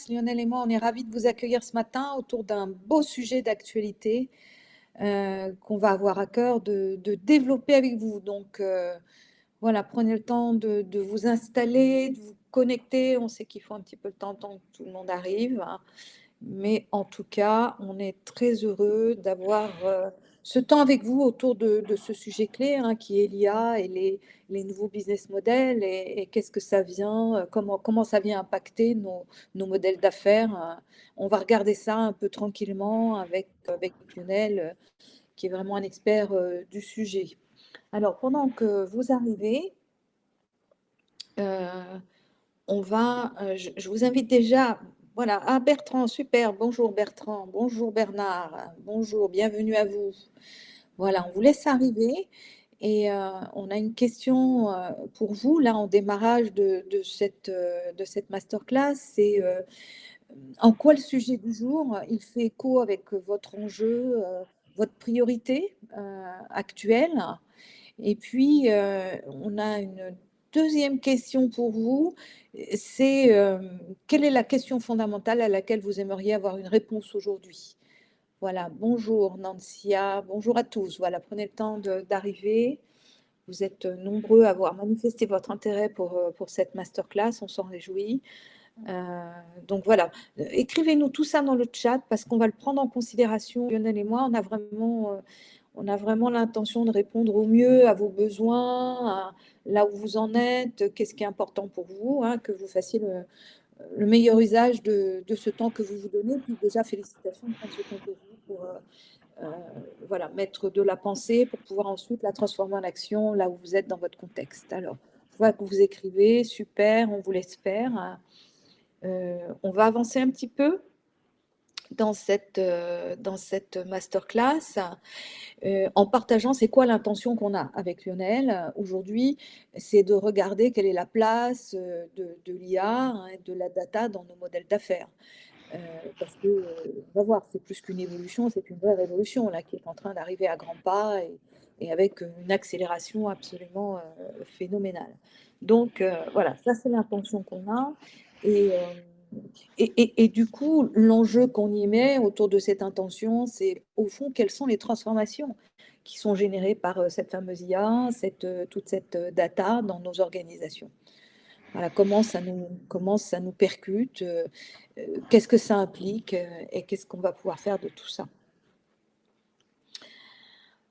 Lionel et moi, on est ravis de vous accueillir ce matin autour d'un beau sujet d'actualité qu'on va avoir à cœur de développer avec vous. Donc voilà, prenez le temps de vous installer, de vous connecter. On sait qu'il faut un petit peu de temps que tout le monde arrive, hein. Mais en tout cas, on est très heureux d'avoir ce temps avec vous autour de ce sujet clé, hein, qui est l'IA et les nouveaux business models et qu'est-ce que ça vient, comment ça vient impacter nos modèles d'affaires. On va regarder ça un peu tranquillement avec Lionel, qui est vraiment un expert du sujet. Alors, pendant que vous arrivez, euh, je vous invite déjà, voilà, ah Bertrand, super, bonjour Bertrand, bonjour Bernard, bonjour, bienvenue à vous. Voilà, on vous laisse arriver et on a une question pour vous, là, en démarrage de cette masterclass, c'est en quoi le sujet du jour, il fait écho avec votre enjeu, votre priorité actuelle. Et puis, on a une deuxième question pour vous, c'est quelle est la question fondamentale à laquelle vous aimeriez avoir une réponse aujourd'hui? Voilà, bonjour Nancia, bonjour à tous. Voilà, prenez le temps d'arriver. Vous êtes nombreux à avoir manifesté votre intérêt pour cette masterclass, on s'en réjouit. Donc voilà, écrivez-nous tout ça dans le chat parce qu'on va le prendre en considération. Lionel et moi, on a vraiment l'intention de répondre au mieux à vos besoins, là où vous en êtes, qu'est-ce qui est important pour vous, hein, que vous fassiez le meilleur usage de ce temps que vous vous donnez. Puis déjà, félicitations de prendre ce temps pour vous, pour voilà, mettre de la pensée pour pouvoir ensuite la transformer en action là où vous êtes dans votre contexte. Alors, je vois que vous écrivez, super, on vous laisse faire. On va avancer un petit peu dans cette masterclass en partageant c'est quoi l'intention qu'on a avec Lionel aujourd'hui, c'est de regarder quelle est la place de l'IA, hein, et de la data dans nos modèles d'affaires. Parce que, on va voir, c'est plus qu'une évolution, c'est une vraie révolution là qui est en train d'arriver à grands pas et avec une accélération absolument phénoménale. Donc voilà, ça c'est l'intention qu'on a. Et, et du coup, l'enjeu qu'on y met autour de cette intention, c'est au fond quelles sont les transformations qui sont générées par cette fameuse IA, toute cette data dans nos organisations. Voilà, comment ça nous percute, qu'est-ce que ça implique et qu'est-ce qu'on va pouvoir faire de tout ça.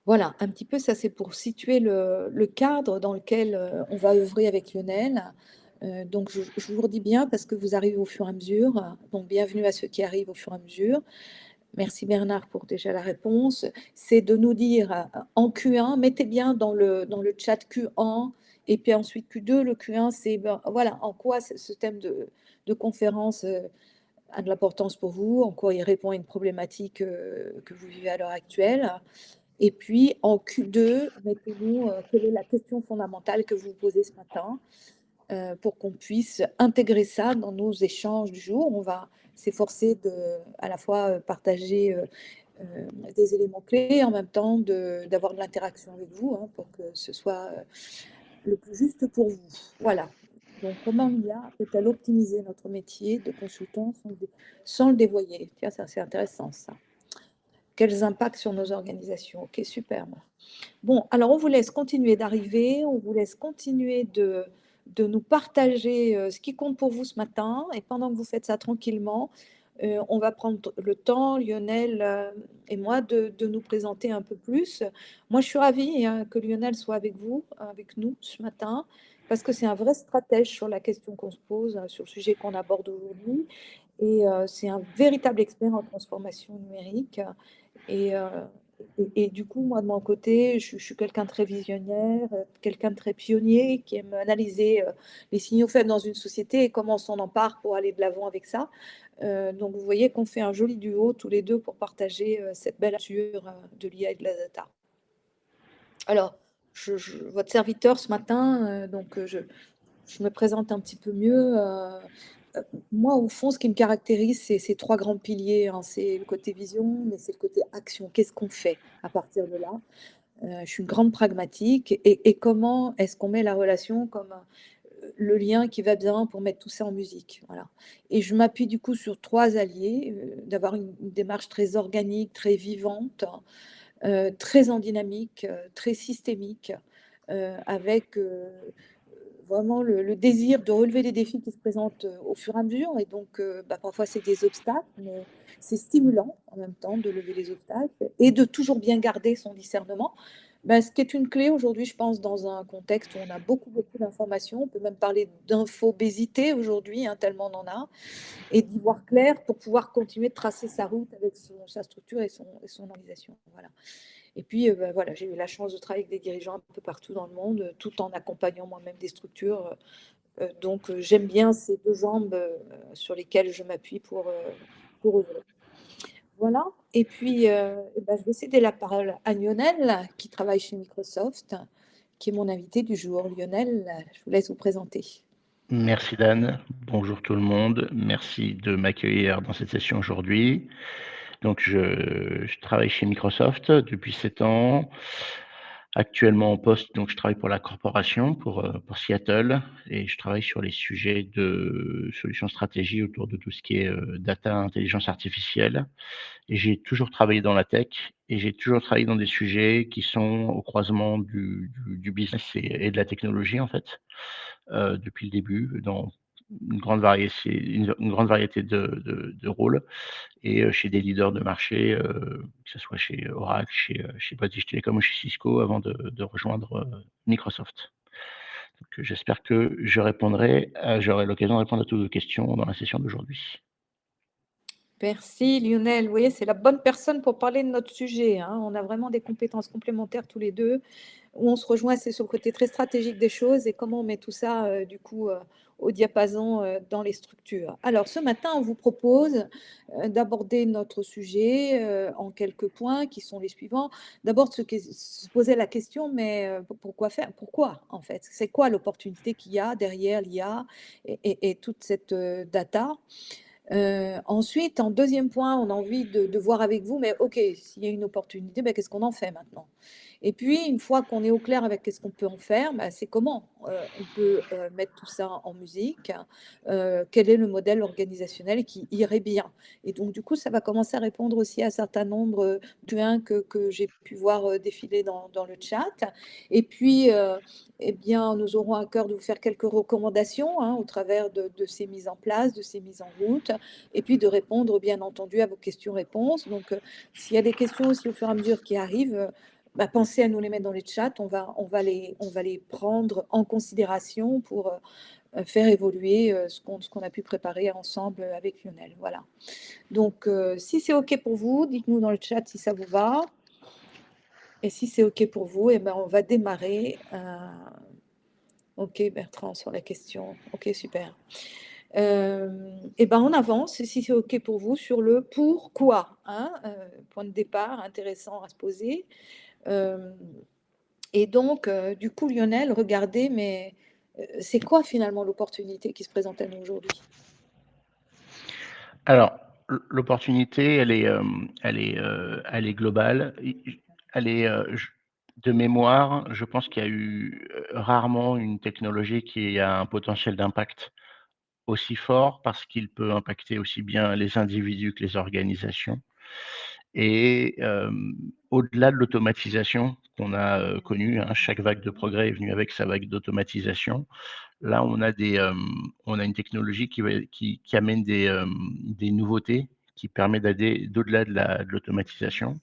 Voilà, un petit peu, ça c'est pour situer le cadre dans lequel on va œuvrer avec Lionel. Donc je vous redis bien parce que vous arrivez au fur et à mesure. Donc bienvenue à ceux qui arrivent au fur et à mesure. Merci Bernard pour déjà la réponse. C'est de nous dire en Q1, mettez bien dans le chat Q1 et puis ensuite Q2. Le Q1, c'est voilà, en quoi ce thème de conférence a de l'importance pour vous, en quoi il répond à une problématique que vous vivez à l'heure actuelle. Et puis en Q2, mettez-nous quelle est la question fondamentale que vous posez ce matin pour qu'on puisse intégrer ça dans nos échanges du jour. On va s'efforcer de à la fois partager des éléments clés et en même temps d'avoir de l'interaction avec vous, hein, pour que ce soit le plus juste pour vous. Voilà. Donc, comment l'IA peut-elle optimiser notre métier de consultant sans le dévoyer? Tiens, ça c'est intéressant ça. Quels impacts sur nos organisations? Ok, superbe. Bon, alors on vous laisse continuer d'arriver, on vous laisse continuer de nous partager ce qui compte pour vous ce matin. Et pendant que vous faites ça tranquillement, on va prendre le temps, Lionel et moi, de nous présenter un peu plus. Moi, je suis ravie hein, que Lionel soit avec vous, avec nous ce matin, parce que c'est un vrai stratège sur la question qu'on se pose, sur le sujet qu'on aborde aujourd'hui. Et c'est un véritable expert en transformation numérique. Et, et du coup, moi, de mon côté, je suis quelqu'un de très visionnaire, quelqu'un de très pionnier, qui aime analyser les signaux faibles dans une société et comment on s'en empare pour aller de l'avant avec ça. Donc, vous voyez qu'on fait un joli duo tous les deux pour partager cette belle aventure de l'IA et de la data. Alors, votre serviteur ce matin, donc je me présente un petit peu mieux. Moi, au fond, ce qui me caractérise, c'est ces trois grands piliers, hein. C'est le côté vision, mais c'est le côté action. Qu'est-ce qu'on fait à partir de là? Je suis une grande pragmatique. Et comment est-ce qu'on met la relation comme le lien qui va bien pour mettre tout ça en musique, voilà. Et je m'appuie du coup sur 3 alliés, d'avoir une démarche très organique, très vivante, très en dynamique, très systémique, avec, vraiment le désir de relever les défis qui se présentent, au fur et à mesure et donc bah, parfois c'est des obstacles, mais c'est stimulant en même temps de lever les obstacles et de toujours bien garder son discernement. Bah, ce qui est une clé aujourd'hui, je pense, dans un contexte où on a beaucoup, beaucoup d'informations. On peut même parler d'infobésité aujourd'hui, hein, tellement on en a et d'y voir clair pour pouvoir continuer de tracer sa route avec sa structure et son organisation, voilà. Et puis, bah, voilà, j'ai eu la chance de travailler avec des dirigeants un peu partout dans le monde, tout en accompagnant moi-même des structures. Donc, j'aime bien ces 2 jambes, sur lesquelles je m'appuie pour œuvrer. Voilà et puis, et bah, je vais céder la parole à Lionel, qui travaille chez Microsoft, qui est mon invité du jour. Lionel, je vous laisse vous présenter. Merci Dan, bonjour tout le monde, merci de m'accueillir dans cette session aujourd'hui. Donc je travaille chez Microsoft depuis 7 ans, actuellement en poste, donc je travaille pour la corporation, pour Seattle et je travaille sur les sujets de solutions stratégie autour de tout ce qui est, data, intelligence artificielle et j'ai toujours travaillé dans la tech et j'ai toujours travaillé dans des sujets qui sont au croisement du business et de la technologie en fait. Depuis le début dans une grande variété de rôles et chez des leaders de marché, que ce soit chez Oracle, chez British Telecom ou chez Cisco avant de rejoindre, Microsoft. Donc, j'espère que j'aurai l'occasion de répondre à toutes vos questions dans la session d'aujourd'hui. Merci Lionel. Vous voyez, c'est la bonne personne pour parler de notre sujet, hein. On a vraiment des compétences complémentaires tous les 2. Où on se rejoint, c'est sur le côté très stratégique des choses et comment on met tout ça, du coup, au diapason, dans les structures. Alors ce matin, on vous propose, d'aborder notre sujet, en quelques points qui sont les suivants. D'abord se poser la question, mais, pourquoi faire? Pourquoi en fait? C'est quoi l'opportunité qu'il y a derrière l'IA et toute cette, data? Ensuite, en deuxième point, on a envie de voir avec vous, mais OK, s'il y a une opportunité, bah, qu'est-ce qu'on en fait maintenant? Et puis, une fois qu'on est au clair avec qu'est-ce qu'on peut en faire, bah, c'est comment, on peut, mettre tout ça en musique, quel est le modèle organisationnel qui irait bien? Et donc du coup, ça va commencer à répondre aussi à un certain nombre, de points que j'ai pu voir, défiler dans le chat. Et puis, eh bien, nous aurons à cœur de vous faire quelques recommandations, hein, au travers de ces mises en place, de ces mises en route et puis de répondre, bien entendu, à vos questions-réponses. Donc, s'il y a des questions aussi au fur et à mesure qui arrivent, bah, pensez à nous les mettre dans les chats. On va les prendre en considération pour faire évoluer ce qu'on a pu préparer ensemble avec Lionel. Voilà. Donc, si c'est OK pour vous, dites-nous dans le chat si ça vous va. Et si c'est OK pour vous, eh ben, on va démarrer. OK, Bertrand, sur la question. OK, super. Et ben, on avance, si c'est OK pour vous, sur le pourquoi, hein, point de départ intéressant à se poser. Hem Et donc, du coup, Lionel, regardez, mais c'est quoi finalement l'opportunité qui se présente à nous aujourd'hui? Alors, l'opportunité, elle est globale. Elle est, de mémoire, je pense qu'il y a eu, rarement une technologie qui a un potentiel d'impact aussi fort parce qu'il peut impacter aussi bien les individus que les organisations et au-delà de l'automatisation qu'on a, connue, hein, chaque vague de progrès est venue avec sa vague d'automatisation. Là, on a une technologie qui amène des nouveautés, qui permet d'aller d'au-delà de l'automatisation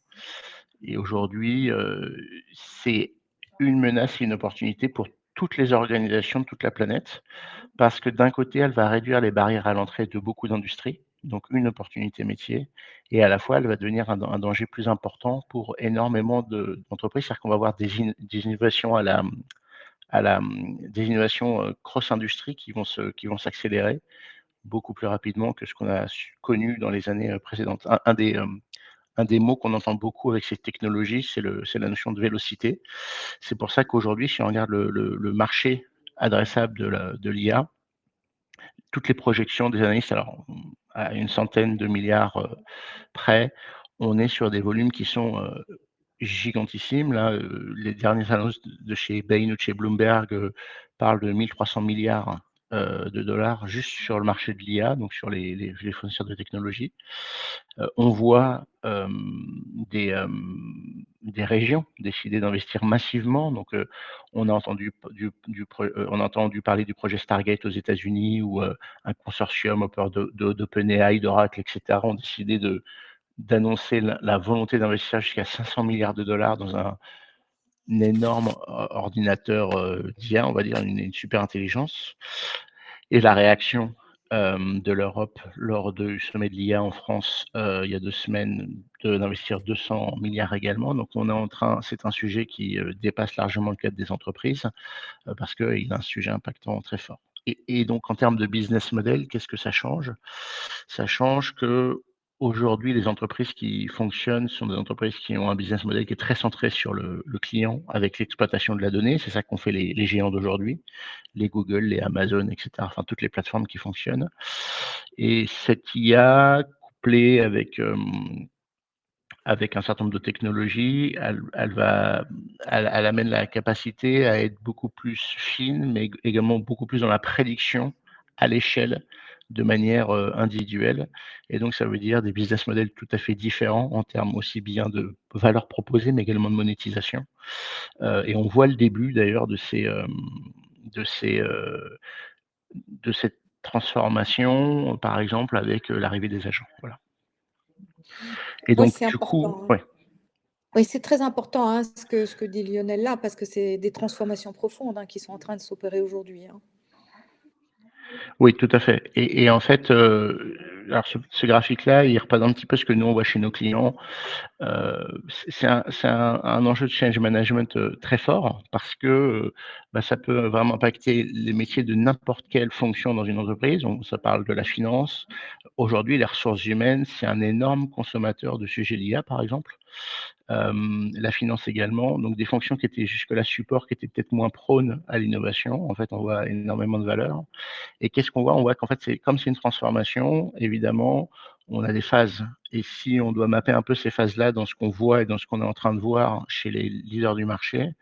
et aujourd'hui, c'est une menace et une opportunité pour toutes les organisations de toute la planète. Parce que d'un côté, elle va réduire les barrières à l'entrée de beaucoup d'industries, donc une opportunité métier et à la fois, elle va devenir un danger plus important pour énormément d'entreprises. C'est-à-dire qu'on va avoir des innovations des innovations, cross-industrie qui vont s'accélérer beaucoup plus rapidement que ce qu'on a connu dans les années, précédentes. Un des mots qu'on entend beaucoup avec ces technologies, c'est la notion de vélocité. C'est pour ça qu'aujourd'hui, si on regarde le marché adressable de l'IA, toutes les projections des analystes, alors à une centaine de milliards près, on est sur des volumes qui sont gigantissime. Là, les dernières annonces de chez Bain ou de chez Bloomberg parlent de 1300 milliards de dollars juste sur le marché de l'IA, donc sur les fournisseurs de technologie. On voit des régions décider d'investir massivement. Donc, on a on a entendu parler du projet Stargate aux États-Unis où un consortium d'OpenAI, d'Oracle, etc. ont décidé d'annoncer la volonté d'investir jusqu'à 500 milliards de dollars dans un énorme ordinateur d'IA, on va dire, une super intelligence. Et la réaction de l'Europe lors du sommet de l'IA en France il y a 2 semaines, d'investir 200 milliards également. Donc on est en train, c'est un sujet qui dépasse largement le cadre des entreprises parce qu'il a un sujet impactant très fort. Et donc en termes de business model, qu'est-ce que ça change? Ça change que aujourd'hui, les entreprises qui fonctionnent sont des entreprises qui ont un business model qui est très centré sur le client avec l'exploitation de la donnée. C'est ça qu'ont fait les géants d'aujourd'hui, les Google, les Amazon, et cetera, enfin toutes les plateformes qui fonctionnent. Et cette IA couplée avec un certain nombre de technologies, elle amène la capacité à être beaucoup plus fine, mais également beaucoup plus dans la prédiction à l'échelle, de manière individuelle. Et donc ça veut dire des business models tout à fait différents en termes aussi bien de valeur proposée, mais également de monétisation. Et on voit le début d'ailleurs de ces, heu, de cette transformation, par exemple avec l'arrivée des agents. Voilà. Et Ouais, donc c'est du coup, important, hein. ouais. Oui, c'est très important, hein, ce que dit Lionel là, parce que c'est des transformations profondes, hein, qui sont en train de s'opérer aujourd'hui, hein. Oui, tout à fait. Et en fait, alors ce graphique-là, il représente un petit peu ce que nous on voit chez nos clients. C'est un enjeu de change management très fort parce que bah, ça peut vraiment impacter les métiers de n'importe quelle fonction dans une entreprise. Ça parle de la finance. Aujourd'hui, les ressources humaines, c'est un énorme consommateur de sujets d'IA, par exemple. La finance également, donc des fonctions qui étaient jusque-là support, qui étaient peut-être moins prônes à l'innovation. En fait, on voit énormément de valeur. Et qu'est-ce qu'on voit? On voit qu'en fait, c'est comme c'est une transformation, évidemment, on a des phases. Et si on doit mapper un peu ces phases-là dans ce qu'on voit et dans ce qu'on est en train de voir chez les leaders du marché,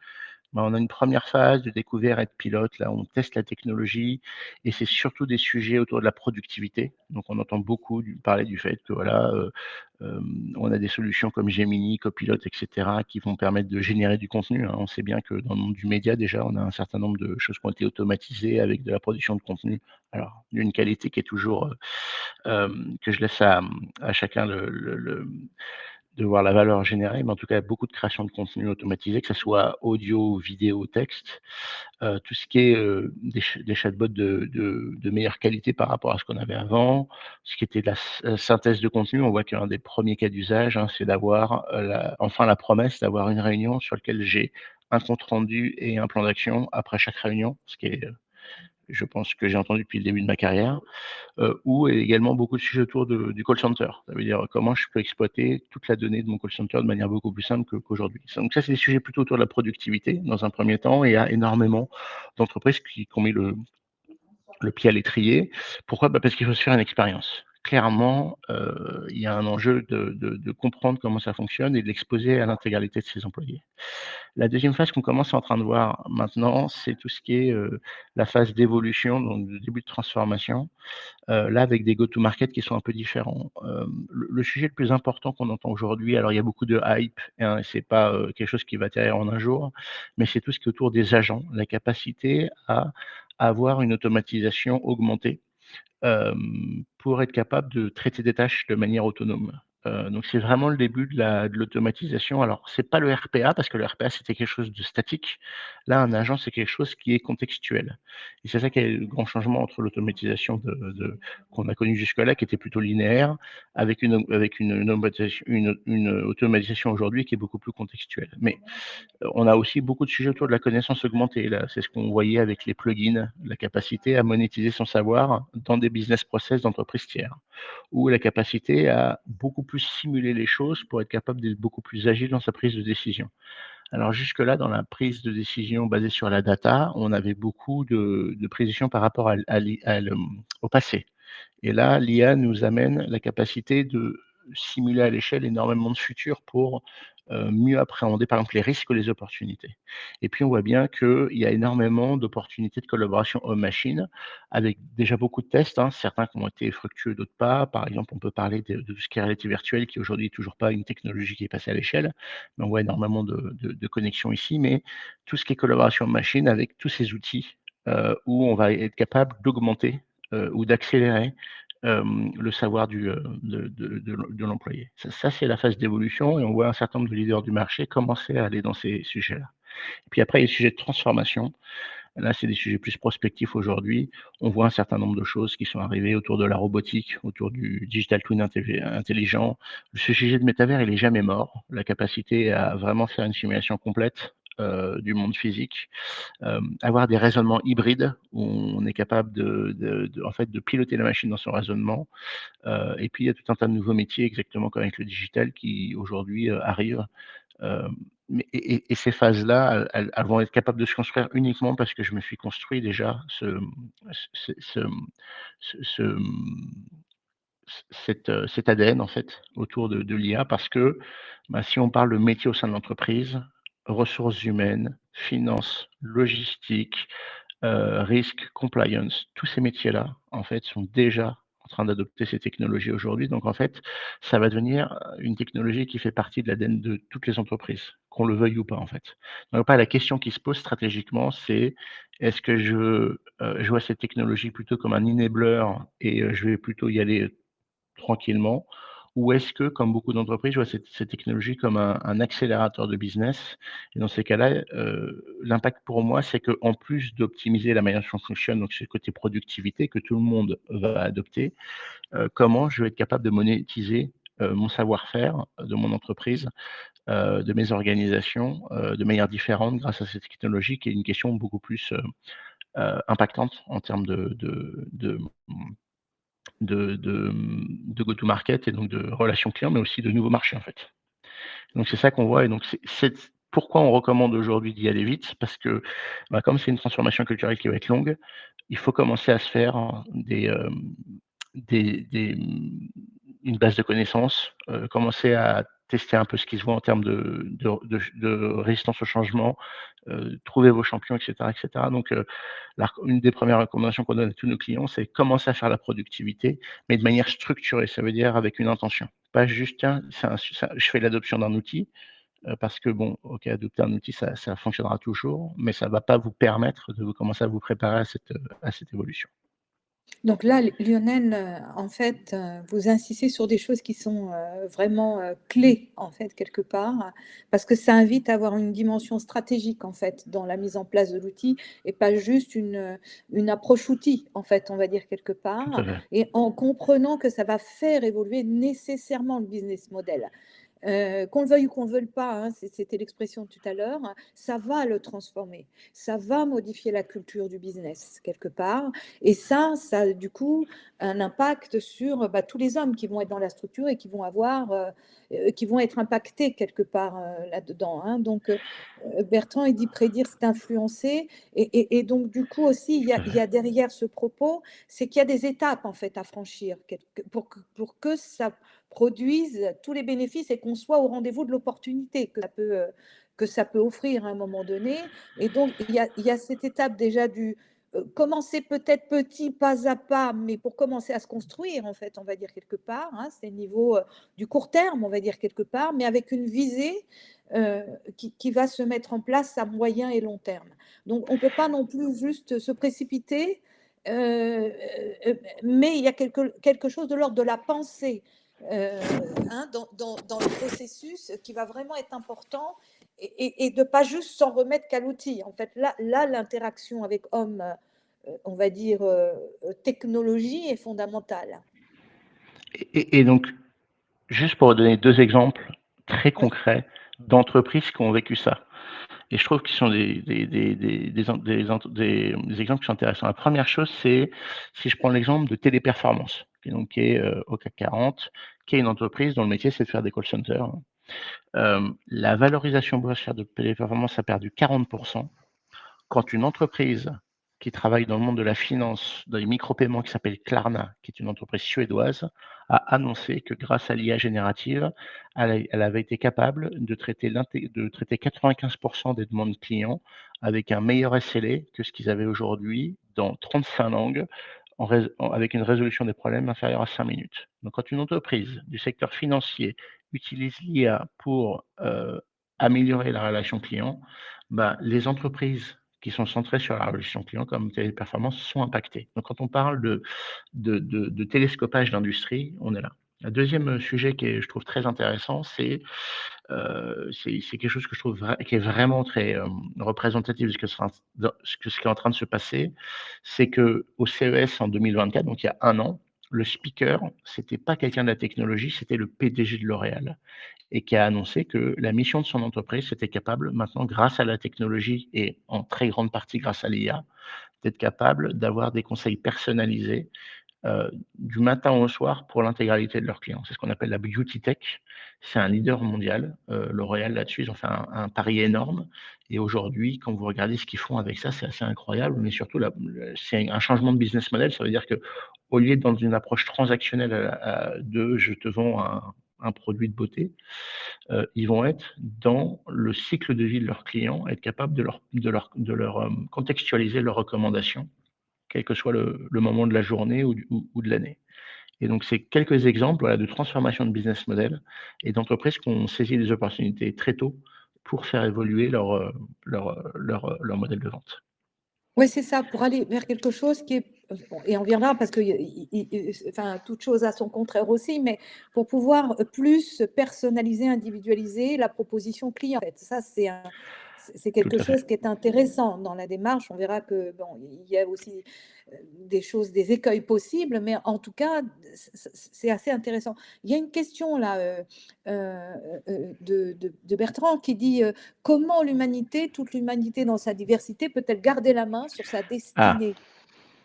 bah, on a une première phase de découverte et de pilote, là, on teste la technologie et c'est surtout des sujets autour de la productivité. Donc on entend beaucoup parler du fait que voilà, on a des solutions comme Gemini, Copilot, et cetera, qui vont permettre de générer du contenu, hein. On sait bien que dans le monde du média, déjà, on a un certain nombre de choses qui ont été automatisées avec de la production de contenu. Alors, d'une qualité qui est toujours, que je laisse à chacun de voir la valeur générée, mais en tout cas, beaucoup de création de contenu automatisé, que ça soit audio, vidéo, texte, tout ce qui est, des chatbots de meilleure qualité par rapport à ce qu'on avait avant, ce qui était de la synthèse de contenu. On voit qu'un des premiers cas d'usage, hein, c'est d'avoir, la promesse d'avoir une réunion sur lequel j'ai un compte rendu et un plan d'action après chaque réunion, ce qui est, je pense que j'ai entendu depuis le début de ma carrière. Ou également beaucoup de sujets autour du call center. Ça veut dire comment je peux exploiter toute la donnée de mon call center de manière beaucoup plus simple qu'aujourd'hui. Donc ça, c'est des sujets plutôt autour de la productivité dans un premier temps, et il y a énormément d'entreprises qui ont mis le pied à l'étrier. Pourquoi? Bah, parce qu'il faut se faire une expérience. Clairement, il y a un enjeu de comprendre comment ça fonctionne et de l'exposer à l'intégralité de ses employés. La deuxième phase qu'on commence en train de voir maintenant, c'est tout ce qui est, la phase d'évolution, donc le début de transformation. Là, avec des go-to-market qui sont un peu différents. Le sujet le plus important qu'on entend aujourd'hui, alors il y a beaucoup de hype, hein, et c'est pas, quelque chose qui va atterrir en un jour, mais c'est tout ce qui est autour des agents, la capacité à avoir une automatisation augmentée pour être capable de traiter des tâches de manière autonome. Donc c'est vraiment le début de l'automatisation. Alors c'est pas le RPA parce que le RPA c'était quelque chose de statique. Là, un agent, c'est quelque chose qui est contextuel et c'est ça qui est le grand changement entre l'automatisation de qu'on a connue jusque-là, qui était plutôt linéaire, avec une automatisation aujourd'hui qui est beaucoup plus contextuelle. Mais on a aussi beaucoup de sujets autour de la connaissance augmentée. Là, c'est ce qu'on voyait avec les plugins, la capacité à monétiser son savoir dans des business process d'entreprises tiers, ou la capacité à beaucoup plus simuler les choses pour être capable d'être beaucoup plus agile dans sa prise de décision. Alors jusque-là, dans la prise de décision basée sur la data, on avait beaucoup de précision par rapport au passé. Et là, l'IA nous amène la capacité simuler à l'échelle énormément de futurs pour mieux appréhender, par exemple, les risques ou les opportunités. Et puis, on voit bien qu'il y a énormément d'opportunités de collaboration homme-machine, avec déjà beaucoup de tests, hein, certains qui ont été fructueux, d'autres pas. Par exemple, on peut parler de tout ce qui est réalité virtuelle, qui aujourd'hui n'est toujours pas une technologie qui est passée à l'échelle, mais on voit énormément de connexions ici. Mais tout ce qui est collaboration homme-machine, avec tous ces outils où on va être capable d'augmenter ou d'accélérer le savoir de l'employé. Ça, c'est la phase d'évolution et on voit un certain nombre de leaders du marché commencer à aller dans ces sujets-là. Et puis après, il y a les sujets de transformation. Là, c'est des sujets plus prospectifs aujourd'hui. On voit un certain nombre de choses qui sont arrivées autour de la robotique, autour du digital twin intelligent. Ce sujet de métavers, il est jamais mort. La capacité à vraiment faire une simulation complète du monde physique, avoir des raisonnements hybrides où on est capable en fait, de piloter la machine dans son raisonnement. Et puis, il y a tout un tas de nouveaux métiers, exactement comme avec le digital, qui aujourd'hui arrivent. Euh, et ces phases-là, elles vont être capables de se construire uniquement parce que je me suis construit déjà ce, ce, ce- ce- cet ADN en fait autour de l'IA parce que bah, si on parle de métier au sein de l'entreprise, ressources humaines, finances, logistique, risque, compliance, tous ces métiers-là, en fait, sont déjà en train d'adopter ces technologies aujourd'hui. Donc, en fait, ça va devenir une technologie qui fait partie de l'ADN de toutes les entreprises, qu'on le veuille ou pas, en fait. Donc, pas la question qui se pose stratégiquement, c'est est-ce que je vois cette technologie plutôt comme un enabler et je vais plutôt y aller tranquillement, ou est-ce que, comme beaucoup d'entreprises, je vois cette technologie comme un accélérateur de business? Et dans ces cas-là, l'impact pour moi, c'est qu'en plus d'optimiser la manière dont on fonctionne, donc c'est le côté productivité que tout le monde va adopter, comment je vais être capable de monétiser, mon savoir-faire de mon entreprise, de mes organisations, de manière différente grâce à cette technologie qui est une question beaucoup plus, impactante en termes de go-to-market et donc de relations clients, mais aussi de nouveaux marchés, en fait. Donc c'est ça qu'on voit et donc c'est pourquoi on recommande aujourd'hui d'y aller vite parce que, bah, comme c'est une transformation culturelle qui va être longue, il faut commencer à se faire des une base de connaissances, commencer à tester un peu ce qui se voit en termes de résistance au changement, trouver vos champions et cetera donc une des premières recommandations qu'on donne à tous nos clients, c'est commencer à faire la productivité, mais de manière structurée. Ça veut dire avec une intention. Pas juste, tiens, je fais l'adoption d'un outil, parce que bon, OK, adopter un outil, ça fonctionnera toujours, mais ça ne va pas vous permettre de vous commencer à vous préparer à cette évolution. Donc là, Lionel, en fait, vous insistez sur des choses qui sont, vraiment, clés, en fait, quelque part, parce que ça invite à avoir une dimension stratégique, en fait, dans la mise en place de l'outil et pas juste une approche outil, en fait, on va dire quelque Tout à part fait. et en comprenant que ça va faire évoluer nécessairement le business model. Qu'on le veuille ou qu'on ne le veuille pas, hein, c'était l'expression tout à l'heure, ça va le transformer. Ça va modifier la culture du business quelque part. Et ça a du coup un impact sur tous les hommes qui vont être dans la structure et qui vont être impactés quelque part là-dedans, hein. Donc, Bertrand, il dit prédire, c'est influencer. Et donc, du coup aussi, Tout à il y fait. a derrière ce propos, c'est qu'il y a des étapes en fait à franchir pour que ça produise tous les bénéfices et qu'on soit au rendez-vous de l'opportunité que ça peut offrir à un moment donné. Et donc, il y a cette étape déjà du commencer peut-être petit, pas à pas, mais pour commencer à se construire, en fait, on va dire quelque part. Hein, c'est le niveau du court terme, on va dire quelque part, mais avec une visée qui va se mettre en place à moyen et long terme. Donc, on ne peut pas non plus juste se précipiter, mais il y a quelque chose de l'ordre de la pensée hein, dans le processus qui va vraiment être important et de ne pas juste s'en remettre qu'à l'outil. En fait, là l'interaction avec homme, on va dire, technologie est fondamentale. Et donc, juste pour donner 2 exemples très Oui, concrets d'entreprises qui ont vécu ça et je trouve qu'ils sont des exemples qui sont intéressants. La première chose, c'est si je prends l'exemple de Téléperformance, qui est, au CAC 40, qui est une entreprise dont le métier, c'est de faire des call centers. La valorisation boursière de Téléperformance a perdu 40 quand une entreprise qui travaille dans le monde de la finance, dans les micro-paiements, qui s'appelle Klarna, qui est une entreprise suédoise, a annoncé que grâce à l'IA générative, elle avait été capable de traiter 95 des demandes clients avec un meilleur SLA que ce qu'ils avaient aujourd'hui dans 35 langues, avec une résolution des problèmes inférieure à 5 minutes. Donc quand une entreprise du secteur financier utilise l'IA pour améliorer la relation client, bah, les entreprises qui sont centrées sur la relation client comme Téléperformance sont impactées. Donc quand on parle de télescopage d'industrie, on est là. Un deuxième sujet qui est, je trouve, très intéressant, c'est quelque chose que je trouve qui est vraiment très représentatif de ce qui est en train de se passer. C'est que au CES en 2024, donc il y a un an, le speaker, c'était pas quelqu'un de la technologie, c'était le PDG de L'Oréal et qui a annoncé que la mission de son entreprise, c'était capable maintenant, grâce à la technologie et en très grande partie grâce à l'IA, d'être capable d'avoir des conseils personnalisés du matin au soir pour l'intégralité de leurs clients. C'est ce qu'on appelle la beauty tech. C'est un leader mondial. L'Oréal là-dessus, ils ont fait un pari énorme. Et aujourd'hui, quand vous regardez ce qu'ils font avec ça, c'est assez incroyable. Mais surtout, c'est un changement de business model. Ça veut dire que au lieu d'être dans une approche transactionnelle de je te vends un produit de beauté, ils vont être dans le cycle de vie de leurs clients, être capables de leur contextualiser leurs recommandations quel que soit le moment de la journée ou de l'année. Et donc, c'est quelques exemples, voilà, de transformation de business model et d'entreprises qui ont saisi les opportunités très tôt pour faire évoluer leur modèle de vente. Oui, c'est ça, pour aller vers quelque chose qui est bon, et on viendra parce que enfin, toute chose a son contraire aussi, mais pour pouvoir plus personnaliser, individualiser la proposition client. En fait, ça, c'est Tout quelque à fait. chose qui est intéressant dans la démarche. On verra que bon, il y a aussi des choses, des écueils possibles, mais en tout cas, c'est assez intéressant. Il y a une question là de Bertrand qui dit comment l'humanité, toute l'humanité dans sa diversité, peut-elle garder la main sur sa Ah, destinée?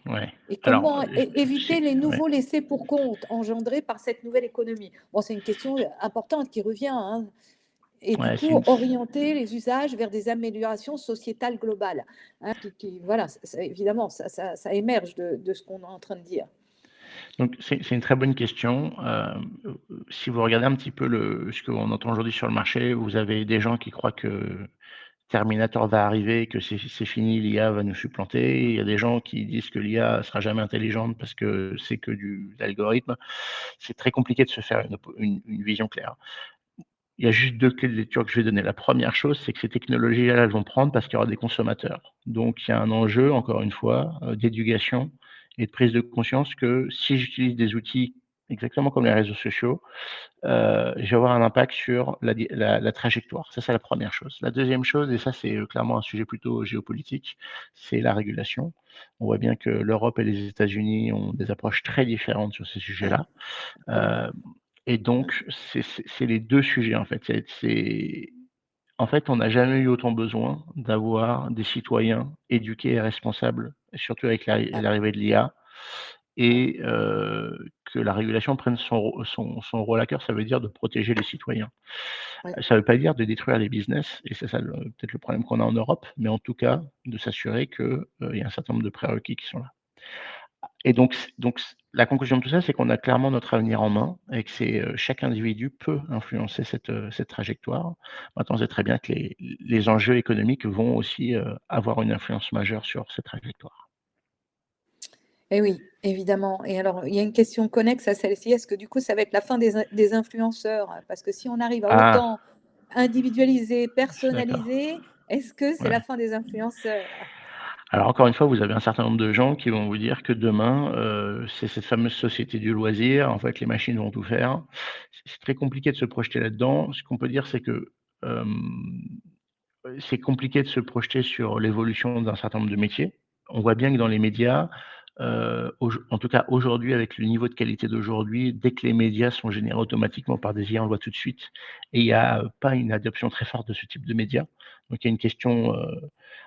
ouais. Et Alors, comment éviter les ouais, nouveaux laissés pour compte engendrés par cette nouvelle économie? Bon, c'est une question importante qui revient, hein. Et du ouais, coup, orienter les usages vers des améliorations sociétales globales, hein, voilà, évidemment, ça émerge de ce qu'on est en train de dire. donc c'est une très bonne question. Si vous regardez un petit peu ce qu'on entend aujourd'hui sur le marché, vous avez des gens qui croient que Terminator va arriver, que c'est fini, l'IA va nous supplanter. Il y a des gens qui disent que l'IA sera jamais intelligente parce que c'est que de l'algorithme. C'est très compliqué de se faire une vision claire. Il y a juste 2 clés de lecture que je vais donner. La première chose, c'est que ces technologies-là, elles vont prendre parce qu'il y aura des consommateurs. Donc il y a un enjeu, encore une fois, d'éducation et de prise de conscience que si j'utilise des outils exactement comme les réseaux sociaux, je vais avoir un impact sur la trajectoire. Ça, c'est la première chose. La deuxième chose, et ça, c'est, clairement un sujet plutôt géopolitique, c'est la régulation. On voit bien que l'Europe et les États-Unis ont des approches très différentes sur ces Ouais, sujets-là. absolument. Heu et donc c'est les 2 sujets, en fait. En fait, on n'a jamais eu autant besoin d'avoir des citoyens éduqués et responsables, surtout avec Ouais, l'arrivée de l'IA ouais, et que la régulation prenne son rôle à cœur, ça veut dire de protéger les citoyens. ouais. Ça ne veut pas dire de détruire les business et c'est ça peut-être le problème qu'on a en Europe, mais en tout cas de s'assurer que, il y a un certain nombre de prérequis qui sont là. Et la conclusion de tout ça, c'est qu'on a clairement notre avenir en main et que chaque individu peut influencer cette trajectoire. Maintenant, on sait très bien que les enjeux économiques vont aussi, avoir une influence majeure sur cette trajectoire. Et oui, évidemment. Et alors, il y a une question connexe à celle-ci. Est-ce que du coup, ça va être la fin des influenceurs? Parce que si on arrive à Ah! autant individualiser, Je suis d'accord. personnaliser, est-ce que c'est Ouais. la fin des influenceurs? Alors encore une fois, vous avez un certain nombre de gens qui vont vous dire que demain, c'est cette fameuse société du loisir, en fait, les machines vont tout faire. C'est très compliqué de se projeter là-dedans. Ce qu'on peut dire, c'est que, c'est compliqué de se projeter sur l'évolution d'un certain nombre de métiers. On voit bien que dans les médias, en tout cas aujourd'hui, avec le niveau de qualité d'aujourd'hui, dès que les médias sont générés automatiquement par des IA, on le voit tout de suite et il y a, pas une adoption très forte de ce type de médias. Donc il y a une question,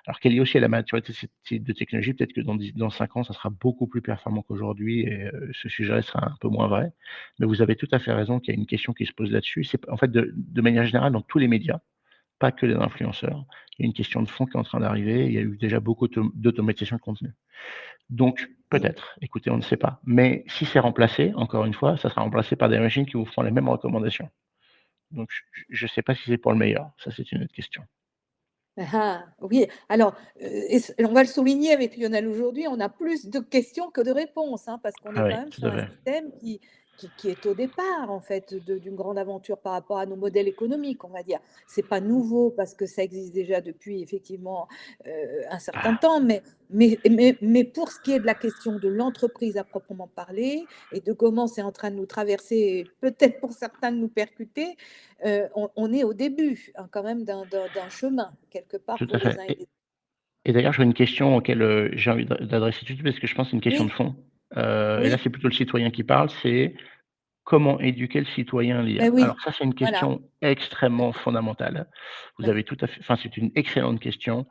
alors qu'elle est liée aussi à la maturité de ces types de technologies. Peut-être que dans 5 ans, ça sera beaucoup plus performant qu'aujourd'hui et ce sujet sera un peu moins vrai. Mais vous avez tout à fait raison qu'il y a une question qui se pose là-dessus. C'est en fait, de manière générale, dans tous les médias, pas que des influenceurs. Il y a une question de fond qui est en train d'arriver. Il y a eu déjà beaucoup d'automatisation de contenu. Donc, Mmh. peut-être, écoutez, on ne sait pas. Mais si c'est remplacé, encore une fois, ça sera remplacé par des machines qui vous feront les mêmes recommandations. Donc, je ne sais pas si c'est pour le meilleur. Ça, c'est une autre question. Ah! Oui, alors, et on va le souligner avec Lionel aujourd'hui, on a plus de questions que de réponses, hein, parce qu'on Ah est quand oui, même tout sur à un fait. système qui est au départ, en fait, d'une grande aventure par rapport à nos modèles économiques, on va dire. C'est pas nouveau parce que ça existe déjà depuis effectivement, un certain Ah, temps, mais pour ce qui est de la question de l'entreprise à proprement parler et de comment c'est en train de nous traverser et peut-être pour certains de nous percuter, on est au début, hein, quand même d'un chemin, quelque part tout pour à les fait. uns et les autres. Et d'ailleurs, j'aurais une question auquel, j'ai envie d'adresser tout de suite parce que je pense que c'est une question de Oui, fond. Et là, oui, c'est plutôt le citoyen qui parle, c'est comment éduquer le citoyen à et l'IA? oui, Alors ça, c'est une voilà. question extrêmement fondamentale. Vous avez tout à fait, enfin, c'est une excellente question.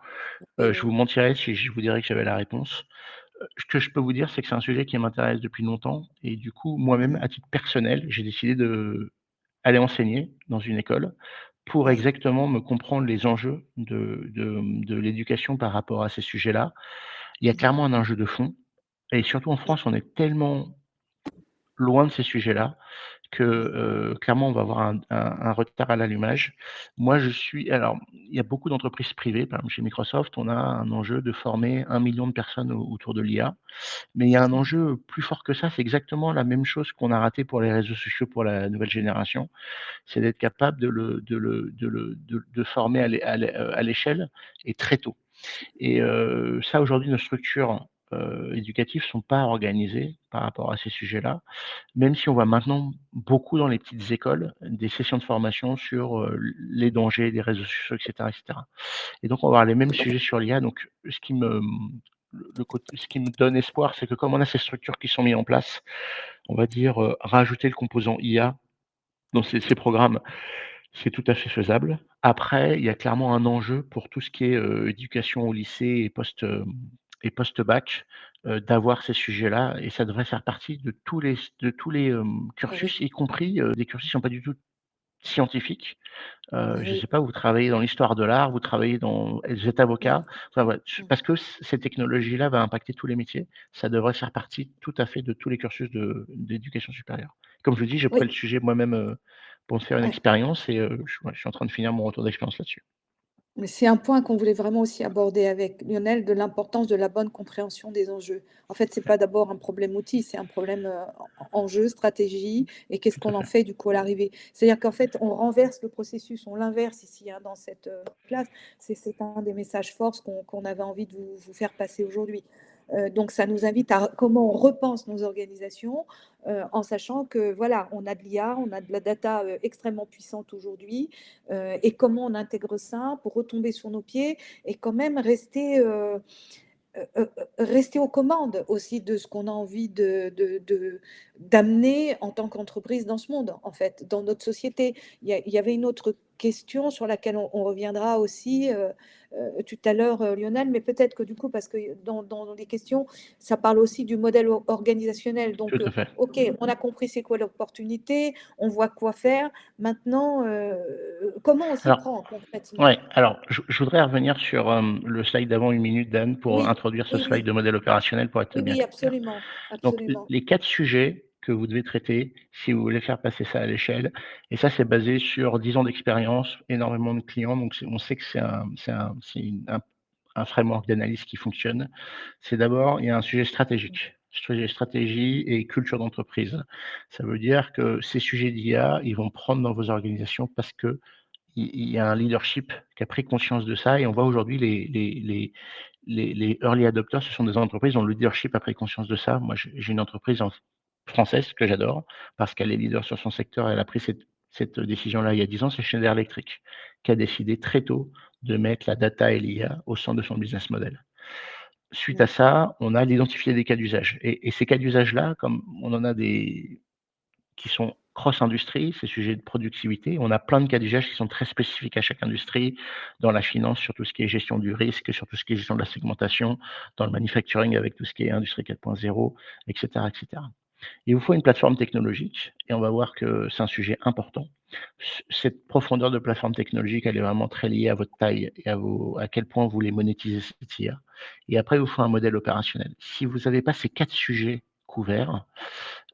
Oui, Je vous oui. mentirais si je vous dirais que j'avais la réponse. Ce que je peux vous dire, c'est que c'est un sujet qui m'intéresse depuis longtemps et du coup, moi-même, Mmh. à titre personnel, j'ai décidé d'aller enseigner dans une école pour Oui, exactement me comprendre les enjeux de l'éducation par rapport à ces sujets-là. Il y a mmh, clairement un enjeu de fond et surtout en oui, France, on est tellement loin de ces sujets-là que, mmh, clairement, on va avoir un retard à l'allumage. Moi, je suis alors, il y a beaucoup d'entreprises privées, par exemple chez Microsoft, on a un enjeu de former 1 million de personnes autour de l'IA. Mais il y a un mmh, enjeu plus fort que ça, c'est exactement la même chose qu'on a raté pour les réseaux sociaux pour la nouvelle génération. C'est d'être capable de former à l'échelle et très tôt. Et ça aujourd'hui nos structures, éducatives sont pas organisées par rapport à ces sujets-là. Même si on voit maintenant beaucoup dans les petites écoles, des sessions de formation sur, les dangers des réseaux sociaux et cetera et cetera. Et donc on va avoir les mêmes sujets sur l'IA. Donc le côté ce qui me donne espoir, c'est que comme on a ces structures qui sont mises en place, on va dire, rajouter le composant IA dans ces programmes, c'est tout à fait faisable. Après, il y a clairement un enjeu pour tout ce qui est, éducation au lycée et post-bac, d'avoir ces sujets-là et ça devrait faire partie de tous les oui, cursus, y compris, des cursus qui sont pas du tout scientifiques. Je ne oui, sais pas, vous travaillez dans l'histoire de l'art, vous êtes mmh, avocat, enfin voilà, mmh. parce que ces technologies-là va impacter tous les métiers, ça devrait faire partie tout à fait de tous les cursus d'éducation supérieure. Comme je vous dis, j'ai pris Oui, le sujet moi-même, pour me faire une ouais. expérience et je suis en train de finir mon retour d'expérience là-dessus. Mais c'est un point qu'on voulait vraiment aussi aborder avec Lionel, de l'importance de la bonne compréhension des enjeux. En fait, Tout c'est à fait, pas d'abord un problème outil, c'est un problème, enjeu, stratégie et qu'est-ce tout à qu'on en fait. fait du coup à l'arrivée. C'est-à-dire qu'en fait, on renverse le processus, on l'inverse ici, hein, dans cette, classe. C'est un des messages forts qu'on avait envie de vous faire passer aujourd'hui. Donc ça nous invite à comment on repense nos organisations, en sachant que voilà, on a de l'IA, on a de la data, extrêmement puissante aujourd'hui, et comment on intègre ça pour retomber sur nos pieds et quand même rester aux commandes aussi de ce qu'on a envie d'amener en tant qu'entreprise dans ce monde, en fait, dans notre société. Il y avait une autre question sur laquelle on reviendra aussi tout à l'heure, Lionel, mais peut-être que du coup, parce que dans les questions, ça parle aussi du modèle organisationnel. Tout Donc, à fait. OK, on a compris c'est quoi l'opportunité, on voit quoi faire. Maintenant, comment on s'y Alors prend concrètement? ouais, alors je voudrais revenir sur, le slide d'avant 1 minute d'Anne pour Oui, introduire ce oui, slide oui, de modèle opérationnel pour être oui, bien oui, clair. absolument, Donc absolument. les 4 sujets que vous devez traiter si vous voulez faire passer ça à l'échelle et ça, c'est basé sur 10 ans d'expérience, énormément de clients, donc on sait que c'est un framework d'analyse qui fonctionne. C'est d'abord, il y a un sujet stratégique, sujet stratégie et culture d'entreprise. Ça veut dire que ces sujets d'IA, ils vont prendre dans vos organisations parce qu'il il y a un leadership qui a pris conscience de ça et on voit aujourd'hui les early adopters, ce sont des entreprises dont le leadership a pris conscience de ça. Moi, j'ai une entreprise française que j'adore parce qu'elle est leader sur son secteur. Elle a pris cette décision-là il y a 10 ans, c'est Schneider Electric qui a décidé très tôt de mettre la data et l'IA au centre de son business model. Suite à Mmh, ça, on a d'identifier des cas d'usage et ces cas d'usage-là, comme on en a des qui sont cross-industrie, ces sujets de productivité. On a plein de cas d'usage qui sont très spécifiques à chaque industrie, dans la finance, sur tout ce qui est gestion du risque, sur tout ce qui est gestion de la segmentation, dans le manufacturing avec tout ce qui est industrie 4.0, et cetera, et cetera. Il vous faut une plateforme technologique et on va voir que c'est un sujet important. Cette profondeur de plateforme technologique, elle est vraiment très liée à votre taille et à quel point vous voulez monétiser cette IA. Et après, il vous faut un modèle opérationnel. Si vous n'avez pas ces 4 sujets couverts,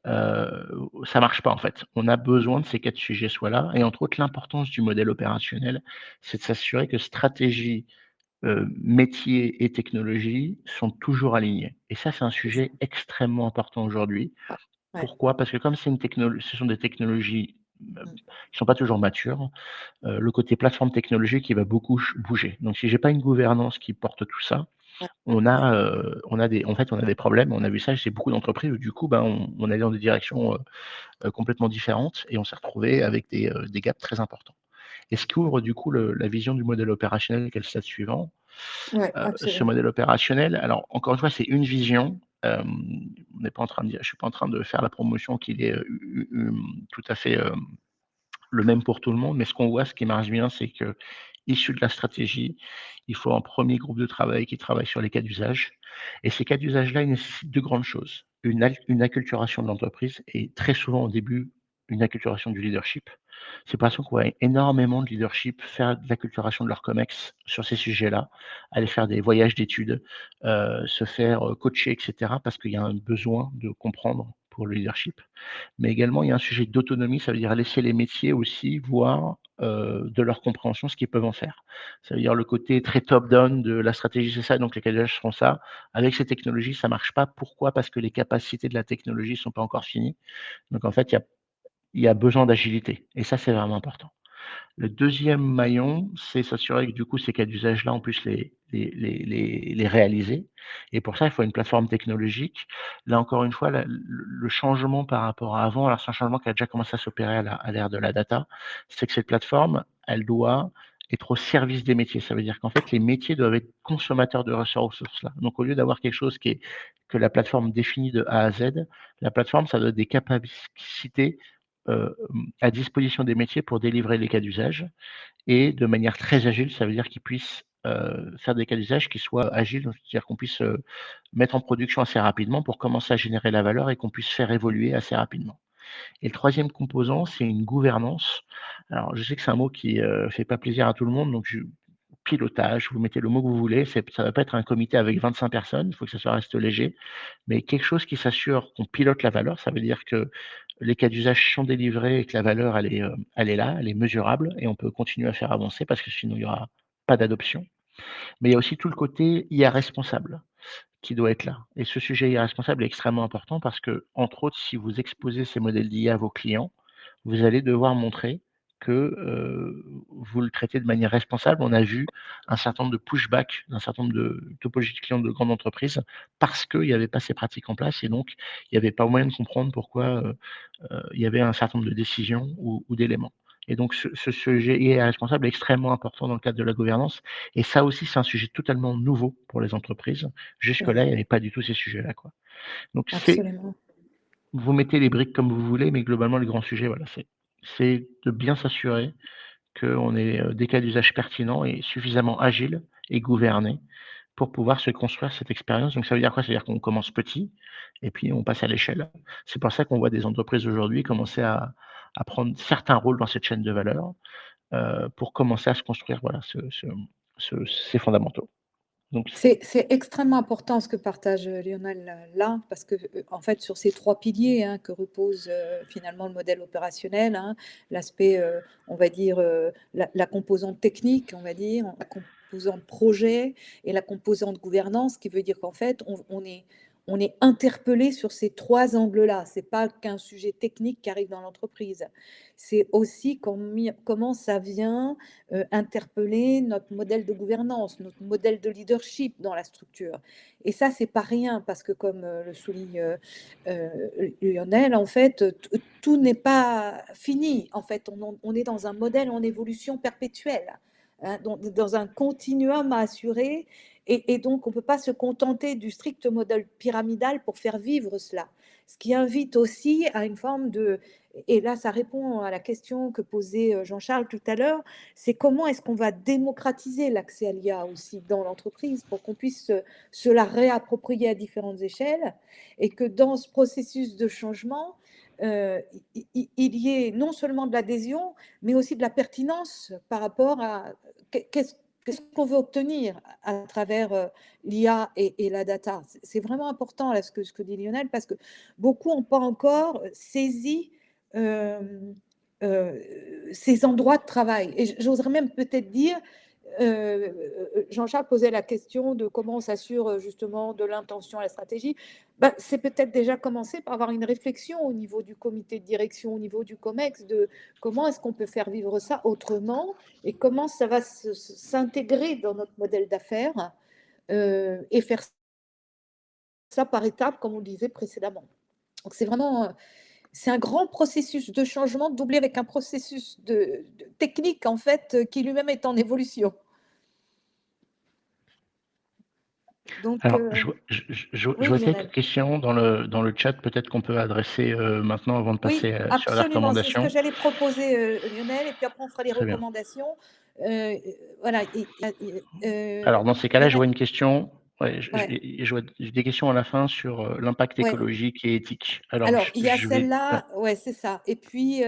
ça marche pas en fait. On a besoin de ces 4 sujets soient là et entre autres l'importance du modèle opérationnel, c'est de s'assurer que stratégie, métier et technologie sont toujours alignés et ça, c'est un C'est ça. sujet extrêmement important aujourd'hui. Ouais, ouais. Pourquoi? Parce que comme ce sont des technologies, Mmh. qui sont pas toujours matures, le côté plateforme technologique, il va beaucoup bouger. Donc si j'ai pas une gouvernance qui porte tout ça, Ouais, ouais, on a des problèmes. On a vu ça chez beaucoup d'entreprises où du coup, ben, on allait dans des directions, complètement différentes et on s'est retrouvé avec des gaps très importants. Et ce qui ouais. ouvre du coup la vision du modèle opérationnel qui est le stade suivant. Ouais, Ce absolument. modèle opérationnel, alors encore une fois, c'est une vision. On n'est pas en train de dire je suis pas en train de faire la promotion qu'il est, tout à fait, le même pour tout le monde, mais ce qu'on voit, ce qui marche bien, c'est que issu de la stratégie, il faut un premier groupe de travail qui travaille sur les cas d'usage et ces cas d'usage-là, ils nécessitent 2 grandes choses. Une acculturation de l'entreprise et très souvent au début, une acculturation du leadership. C'est pour ça qu'on voit énormément de leadership faire de l'acculturation de leur COMEX sur ces sujets-là, aller faire des voyages d'études, se faire, coacher et cetera parce qu'il y a un besoin de comprendre pour le leadership. Mais également, il y a un sujet d'autonomie, ça veut dire laisser les métiers aussi voir, de leur compréhension ce qu'ils peuvent en faire. Ça veut dire le côté très top down de la stratégie, c'est ça, donc les cadages font ça. Avec ces technologies, ça marche pas. Pourquoi? Parce que les capacités de la technologie sont pas encore finies. Donc en fait, il y a besoin d'agilité et ça, c'est vraiment important. Le deuxième maillon, c'est s'assurer que du coup ces cas d'usage-là, on puisse les réaliser et pour ça, il faut une plateforme technologique. Là, encore une fois, le changement par rapport à avant, alors c'est un changement qui a déjà commencé à s'opérer à l'ère de la data, c'est que cette plateforme, elle doit être au service des métiers. Ça veut dire qu'en fait, les métiers doivent être consommateurs de ces ressources-là. Donc au lieu d'avoir quelque chose que la plateforme définit de A à Z, la plateforme, ça doit être des capacités, à disposition des métiers pour délivrer les cas d'usage et de manière très agile. Ça veut dire qu'ils puissent, faire des cas d'usage qui soient agiles, c'est-à-dire qu'on puisse, mettre en production assez rapidement pour commencer à générer la valeur et qu'on puisse faire évoluer assez rapidement. Et le troisième composant, c'est une gouvernance. Alors je sais que c'est un mot qui, fait pas plaisir à tout le monde, donc pilotage, vous mettez le mot que vous voulez, ça va pas être un comité avec 25 personnes, il faut que ça soit reste léger, mais quelque chose qui s'assure qu'on pilote la valeur. Ça veut dire que les cas d'usage sont délivrés et que la valeur, elle est là, elle est mesurable et on peut continuer à faire avancer parce que sinon il y aura pas d'adoption. Mais il y a aussi tout le côté IA responsable qui doit être là et ce sujet IA responsable est extrêmement important parce que, entre autres, si vous exposez ces modèles d'IA à vos clients, vous allez devoir montrer que, vous le traitez de manière responsable. On a vu un certain nombre de pushback d'un certain nombre de topologies de clients de grandes entreprises parce qu'il y avait pas ces pratiques en place et donc il y avait pas moyen de comprendre pourquoi, il y avait un certain nombre de décisions ou d'éléments. Et donc ce sujet IA responsable est extrêmement important dans le cadre de la gouvernance et ça aussi, c'est un sujet totalement nouveau pour les entreprises. C'est Jusque-là, vrai, il y avait pas du tout ces sujets-là, quoi. Donc absolument. vous mettez les briques comme vous voulez, mais globalement, le grand sujet, voilà, c'est de bien s'assurer qu'on ait, des cas d'usage pertinents et suffisamment agiles et gouvernés pour pouvoir se construire cette expérience. Donc ça veut dire quoi? Ça veut dire qu'on commence petit et puis on passe à l'échelle. C'est pour ça qu'on voit des entreprises aujourd'hui commencer à prendre certains rôles dans cette chaîne de valeur, pour commencer à se construire, voilà, ces fondamentaux. Donc C'est extrêmement important ce que partage, Lionel, là, parce que, en fait, sur ces 3 piliers, hein, que repose, finalement le modèle opérationnel, hein, l'aspect, on va dire, la composante technique, on va dire, la composante projet et la composante gouvernance, qui veut dire qu'en fait, on est interpellé sur ces 3 angles-là. C'est pas qu'un sujet technique qui arrive dans l'entreprise. C'est aussi comment ça vient interpeller notre modèle de gouvernance, notre modèle de leadership dans la structure. Et ça, c'est pas rien parce que comme le souligne Lionel, en fait, tout n'est pas fini. En fait, on est dans un modèle en évolution perpétuelle, hein, dans un continuum à assurer. Et donc, on ne peut pas se contenter du strict modèle pyramidal pour faire vivre cela. Ce qui invite aussi à une forme de, et là ça répond à la question que posait Jean-Charles tout à l'heure, c'est comment est-ce qu'on va démocratiser l'accès à l'IA aussi dans l'entreprise pour qu'on puisse se la réapproprier à différentes échelles et que dans ce processus de changement, il y ait non seulement de l'adhésion, mais aussi de la pertinence par rapport à qu'est-ce qu'on veut obtenir à travers l'IA et la data. C'est vraiment important là, ce que dit Lionel, parce que beaucoup n'ont pas encore saisi euh, ces endroits de travail. Et j'oserais même peut-être dire, Jean-Charles posait la question de comment on s'assure justement de l'intention et la stratégie. Ben, c'est peut-être déjà commencer par avoir une réflexion au niveau du comité de direction, au niveau du COMEX, de comment est-ce qu'on peut faire vivre ça autrement et comment ça va s'intégrer dans notre modèle d'affaires et faire ça par étapes, comme on le disait précédemment. Donc c'est vraiment, c'est un grand processus de changement doublé avec un processus de technique en fait qui lui-même est en évolution. Donc, Alors, je oui, vois quelques Lionel. questions dans le chat, peut-être qu'on peut adresser maintenant avant de Oui, passer sur les absolument. C'est ce que recommandations. j'allais proposer, Lionel, et puis après on fera les Très bien. recommandations. Voilà. Alors, dans ces Il y cas-là, en je a. vois une question. Ouais, Ouais, je vois des questions à la fin sur l'impact ouais. écologique et éthique. Alors, Alors, il y a je vais. Ouais, celle-là, ouais, c'est ça. Et puis,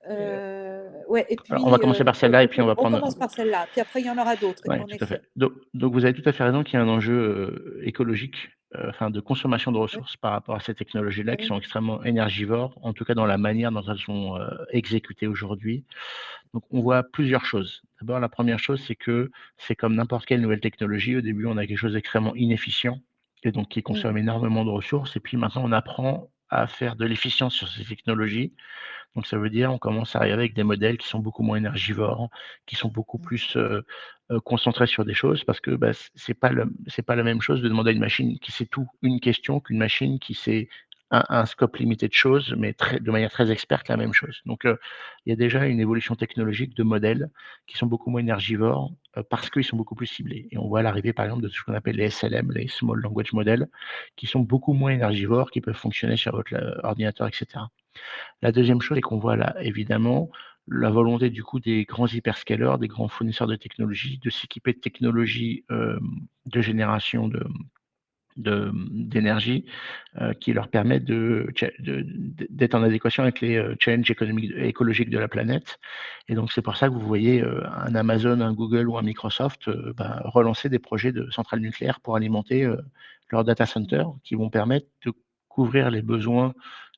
ouais, et alors, on va puis, commencer par celle-là et puis on va on prendre. commence par celle-là. Puis après, il y en aura d'autres, Oui, en tout à fait. effet. Donc vous avez tout à fait raison qu'il y a un enjeu écologique, enfin de consommation de Oui, ressources par rapport à ces technologies-là qui oui, sont extrêmement énergivores, en tout cas dans la manière dont elles sont exécutées aujourd'hui. Donc on voit plusieurs choses. D'abord, la première chose, c'est que c'est comme n'importe quelle nouvelle technologie. Au début, on a quelque chose d'extrêmement inefficient et donc qui consomme mm, énormément de ressources. Et puis maintenant, on apprend à faire de l'efficience sur ces technologies. Donc ça veut dire on commence à arriver avec des modèles qui sont beaucoup moins énergivores, qui sont beaucoup mm, plus, concentrés sur des choses parce que, bah, c'est pas la même chose de demander à une machine qui sait tout, une question, qu'une machine qui sait un scope limité de choses, mais très de manière très experte la même chose. Donc, il y a déjà une évolution technologique de modèles qui sont beaucoup moins énergivores, parce qu'ils sont beaucoup plus ciblés et on voit l'arrivée par exemple de ce qu'on appelle les SLM, les Small Language Models, qui sont beaucoup moins énergivores, qui peuvent fonctionner sur votre, ordinateur et cetera. La deuxième chose, c'est qu'on voit là, évidemment, la volonté du coup des grands hyperscalers, des grands fournisseurs de technologies, de s'équiper de technologies, de génération d'énergie, qui leur permettent d'être en adéquation avec les, challenges économiques écologiques de la planète et donc c'est pour ça que vous voyez, un Amazon, un Google ou un Microsoft, bah, relancer des projets de centrales nucléaires pour alimenter, leurs data mm. centers qui vont permettre de couvrir les besoins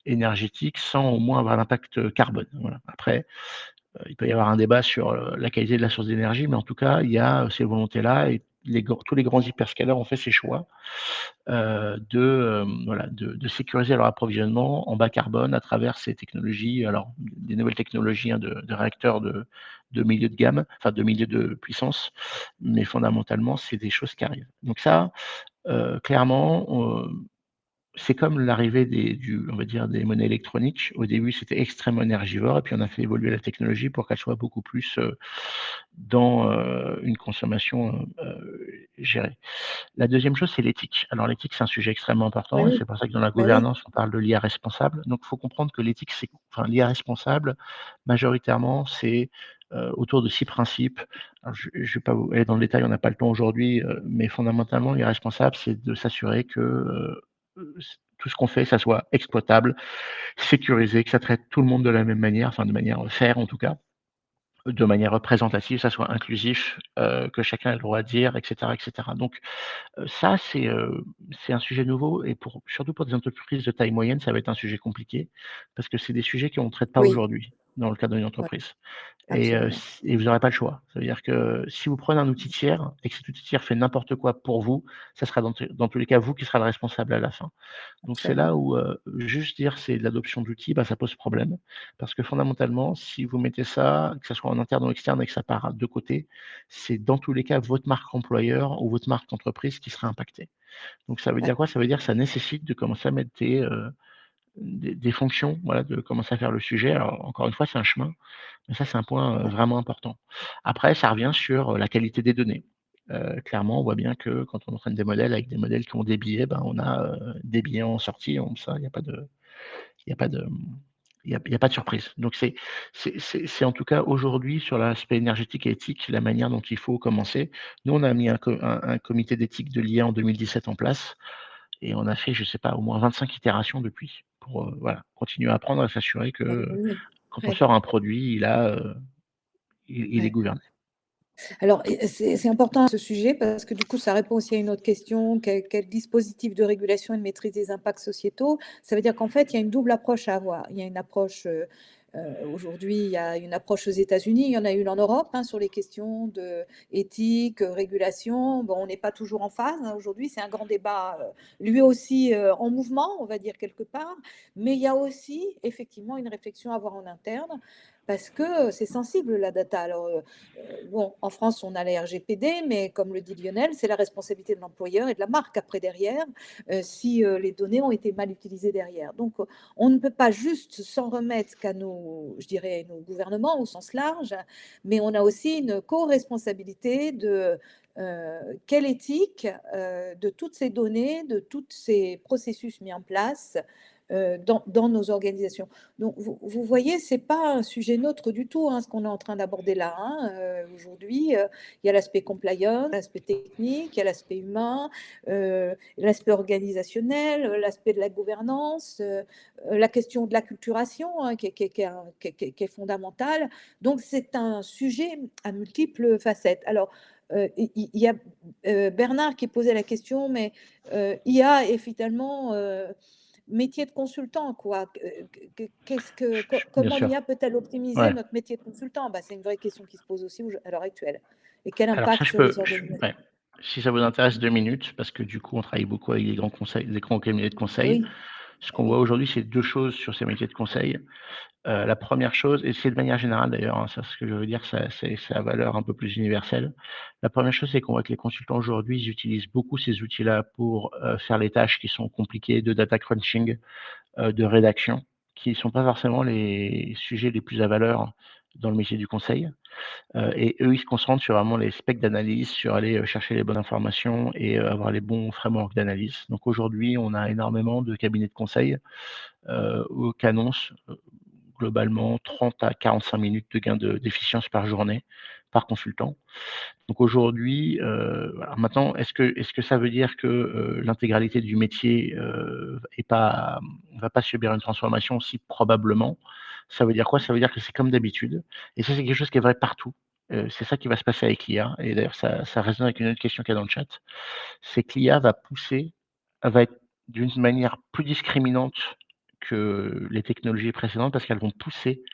énergétiques sans au moins avoir l'impact, carbone. Voilà. Après, il peut y avoir un débat sur, la qualité de la source d'énergie, mais en tout cas, il y a, ces volontés-là et tous les grands hyperscalers ont fait ces choix, voilà, de sécuriser leur approvisionnement en bas carbone à travers ces technologies, alors des nouvelles technologies, hein, de réacteurs de milieu de gamme, enfin de milieu de puissance, mais fondamentalement, c'est des choses qui arrivent. Donc ça, clairement, c'est comme l'arrivée on va dire, des monnaies électroniques. Au début, c'était extrêmement énergivore et puis on a fait évoluer la technologie pour qu'elle soit beaucoup plus, dans, une consommation, gérée. La deuxième chose, c'est l'éthique. Alors l'éthique, c'est un sujet extrêmement Bah important et oui, c'est pour ça que dans la bah oui, gouvernance, on parle de l'IA responsable. Donc il faut comprendre que l'éthique, l'IA responsable, majoritairement, c'est, autour de 6 principes. Alors je vais pas vous aller dans le détail, on n'a pas le temps aujourd'hui, mais fondamentalement, l'IA responsable, c'est de s'assurer que, tout ce qu'on fait, ça soit exploitable, sécurisé, que ça traite tout le monde de la même manière, enfin de manière fair en tout cas, de manière représentative, ça soit inclusif, que chacun ait le droit de dire et cetera et cetera. Donc ça, c'est un sujet nouveau et surtout pour des entreprises de taille moyenne, ça va être un sujet compliqué parce que c'est des sujets qu'on ne traite pas oui, aujourd'hui dans le cadre d'une ouais, entreprise absolument. et vous n'aurez pas le choix. Ça veut dire que si vous prenez un outil tiers et que cet outil tiers fait n'importe quoi pour vous, ça sera dans tous les cas vous qui sera le responsable à la fin. Donc c'est Absolument. là où, juste dire c'est de l'adoption d'outils, bah, ça pose problème. Parce que fondamentalement, si vous mettez ça, que ça soit en interne ou externe et que ça part de côté, c'est dans tous les cas votre marque employeur ou votre marque d'entreprise qui sera impactée. Donc ça veut Ouais, dire quoi? Ça veut dire que ça nécessite de commencer à mettre des fonctions, voilà, de commencer à faire le sujet. Alors encore une fois, c'est un chemin, mais ça c'est un point, ouais, vraiment important. Après ça revient sur, la qualité des données. Clairement, on voit bien que quand on entraîne des modèles avec des modèles qui ont des biais, ben, on a, des biais en sortie, ça, il y a pas de Il y a pas de il y a pas de surprise. Donc c'est en tout cas aujourd'hui sur l'aspect énergétique et éthique, la manière dont il faut commencer. Nous, on a mis un comité d'éthique de l'IA en 2017 en place et on a fait, je sais pas, au moins 25 itérations depuis pour, voilà, continuer à apprendre et s'assurer que, Oui, oui. quand on Ouais, sort un produit, il est ouais. gouverné. Alors, c'est important ce sujet parce que du coup, ça répond aussi à une autre question. Quel dispositif de régulation et de maîtrise des impacts sociétaux? Ça veut dire qu'en fait, il y a une double approche à avoir. Il y a une approche, aujourd'hui, il y a une approche aux États-Unis, il y en a une en Europe hein, sur les questions de éthique, régulation. Bon, on n'est pas toujours en phase hein, aujourd'hui. C'est un grand débat, lui aussi en mouvement, on va dire quelque part. Mais il y a aussi effectivement une réflexion à avoir en interne parce que c'est sensible la data. Alors, bon, en France, on a la RGPD, mais comme le dit Lionel, c'est la responsabilité de l'employeur et de la marque après derrière, si les données ont été mal utilisées derrière. Donc, on ne peut pas juste s'en remettre qu'à nos, je dirais, nos gouvernements au sens large, mais on a aussi une co-responsabilité de quelle éthique de toutes ces données, de tous ces processus mis en place dans nos organisations. Donc, vous voyez, ce n'est pas un sujet neutre du tout, hein, ce qu'on est en train d'aborder là. Hein. Aujourd'hui, il y a l'aspect compliance, l'aspect technique, il y a l'aspect humain, l'aspect organisationnel, l'aspect de la gouvernance, la question de l'acculturation hein, qui est fondamentale. Donc, c'est un sujet à multiples facettes. Alors, il y a Bernard qui posait la question, mais IA est finalement métier de consultant, quoi. Bien Comment sûr. l'IA peut-elle optimiser Ouais. notre métier de consultant? Bah, c'est une vraie question qui se pose aussi à l'heure actuelle. Et quel Alors ça, impact sur les organisations? ouais. Si ça vous intéresse 2 minutes, parce que du coup, on travaille beaucoup avec des grands cabinets de Eh conseil. oui, Ce eh qu'on voit oui. aujourd'hui, c'est 2 choses sur ces métiers de conseil. La première chose, et c'est de manière générale d'ailleurs, hein, ça ce que je veux dire, ça a valeur un peu plus universelle. La première chose, c'est qu'on voit que les consultants aujourd'hui, ils utilisent beaucoup ces outils-là pour, faire les tâches qui sont compliquées de data crunching, de rédaction, qui ne sont pas forcément les sujets les plus à valeur dans le métier du conseil. Et eux, ils se concentrent sur vraiment les specs d'analyse, sur aller, chercher les bonnes informations et avoir les bons frameworks d'analyse. Donc aujourd'hui, on a énormément de cabinets de conseil, qui annoncent, globalement 30 à 45 minutes de gain d'efficience par journée, par consultant. Donc aujourd'hui, voilà, maintenant est-ce que ça veut dire que, l'intégralité du métier, va pas subir une transformation? Si, probablement. Ça veut dire quoi? Ça veut dire que c'est comme d'habitude et ça, c'est quelque chose qui est vrai partout. C'est ça qui va se passer avec l'IA et d'ailleurs ça résonne avec une autre question qu'il y a dans le chat. C'est que l'IA va être d'une manière plus discriminante que les technologies précédentes parce qu'elles vont pousser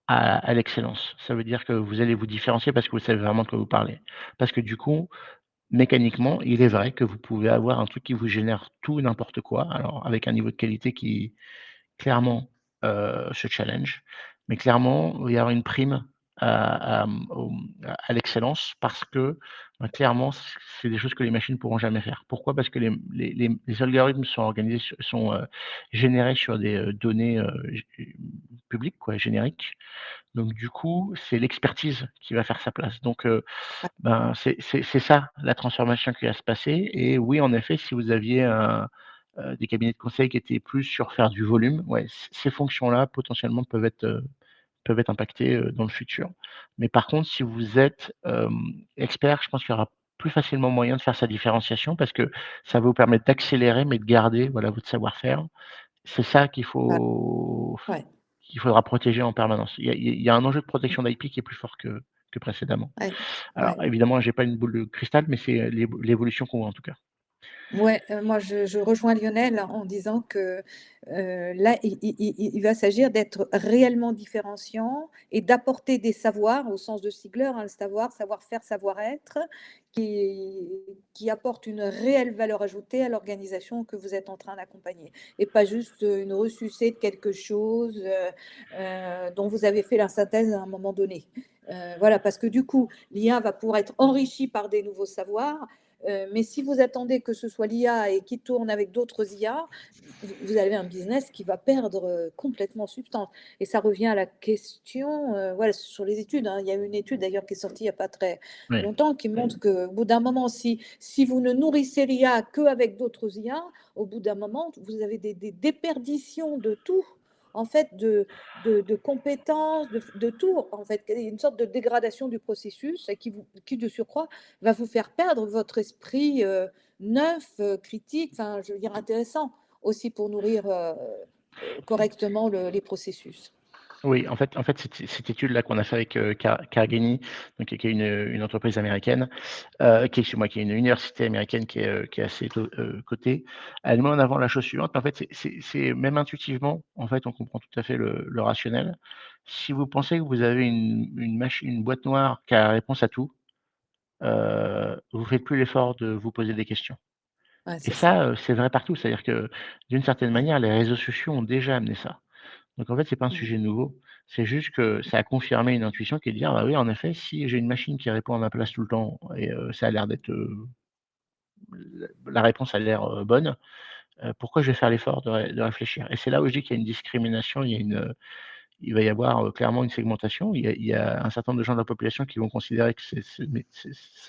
à l'excellence. Ça veut dire que vous allez vous différencier parce que vous savez vraiment de quoi vous parlez. Parce que du coup, mécaniquement, il est vrai que vous pouvez avoir un truc qui vous génère tout et n'importe quoi, alors avec un niveau de qualité qui clairement, se challenge, mais clairement, il va y avoir une prime à l'excellence parce que, bah, clairement, c'est des choses que les machines pourront jamais faire. Pourquoi? Parce que les algorithmes sont organisés générés sur des, données, publiques quoi, génériques. Donc du coup, c'est l'expertise qui va faire sa place. Donc ben, c'est ça la transformation qui va se passer et oui, en effet, si vous aviez des cabinets de conseil qui étaient plus sur faire du volume, ouais, ces fonctions-là, potentiellement, peuvent être impactées, dans le futur. Mais par contre, si vous êtes, expert, je pense qu'il y aura plus facilement moyen de faire sa différenciation parce que ça va vous permettre d'accélérer, mais de garder, voilà, votre savoir-faire. C'est ça Ouais, ouais, qu'il faudra protéger en permanence. Il y a un enjeu de protection d'IP qui est plus fort que précédemment. ouais, Alors ouais. évidemment, j'ai pas une boule de cristal, mais c'est, l'évolution qu'on voit en tout cas. Ouais, moi je rejoins Lionel en disant que, là, il va s'agir d'être réellement différenciant et d'apporter des savoirs au sens de Stigler, hein, le savoir-faire, savoir-être, qui qui apportent une réelle valeur ajoutée à l'organisation que vous êtes en train d'accompagner et pas juste, une ressucée de quelque chose, dont vous avez fait la synthèse à un moment donné. Voilà, parce que du coup, l'IA va pouvoir être enrichie par des nouveaux savoirs, Mais si vous attendez que ce soit l'IA et qui tourne avec d'autres IA, vous avez un business qui va perdre complètement en substance. Et ça revient à la question, voilà, sur les études, hein. Il y a une étude d'ailleurs qui est sortie il n'y a pas très Oui. longtemps qui montre qu'au bout d'un moment, si vous ne nourrissez l'IA qu'avec d'autres IA, au bout d'un moment, vous avez des déperditions de tout, en fait, de compétences, de tout, en fait, une sorte de dégradation du processus et qui de surcroît, va vous faire perdre votre esprit neuf, critique, enfin, je veux dire, intéressant aussi pour nourrir correctement les processus. Oui, en fait, cette étude-là qu'on a fait avec, Carnegie, donc qui est une entreprise américaine, qui est une université américaine qui est assez cotée. Elle met en avant la chose suivante, en fait, c'est même intuitivement, en fait, on comprend tout à fait le rationnel. Si vous pensez que vous avez une boîte noire qui a la réponse à tout, vous faites plus l'effort de vous poser des questions. Ouais, Et c'est ça. ça, c'est vrai partout. C'est-à-dire que, d'une certaine Ouais, manière, les réseaux sociaux ont déjà amené ça. Donc en fait, c'est pas un ouais, sujet nouveau. C'est juste que ça a confirmé une intuition qui est de dire: «Ah bah oui, en effet, si j'ai une machine qui répond à ma place tout le temps et ça a l'air d'être, la réponse a l'air, bonne, pourquoi je vais faire l'effort de réfléchir?» Et c'est là où je dis qu'il y a une discrimination, il va y avoir, clairement une segmentation. Il y a un certain nombre de gens de la population qui vont considérer que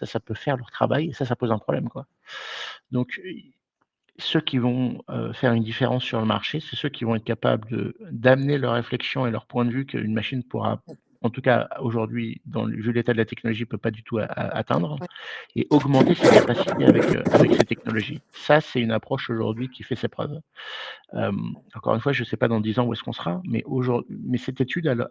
ça peut faire leur travail et ça pose un problème, quoi. Donc ceux qui vont, faire une différence sur le marché, c'est ceux qui vont être capables d'amener leur réflexion et leur point de vue qu'une machine pourra, en tout cas aujourd'hui, vu l'état de la technologie, peut pas du tout atteindre ouais, et augmenter ses capacités avec ces technologies. Ça, c'est une approche aujourd'hui qui fait ses preuves. Encore une fois, je ne sais pas dans 10 ans où est-ce qu'on sera, mais cette étude,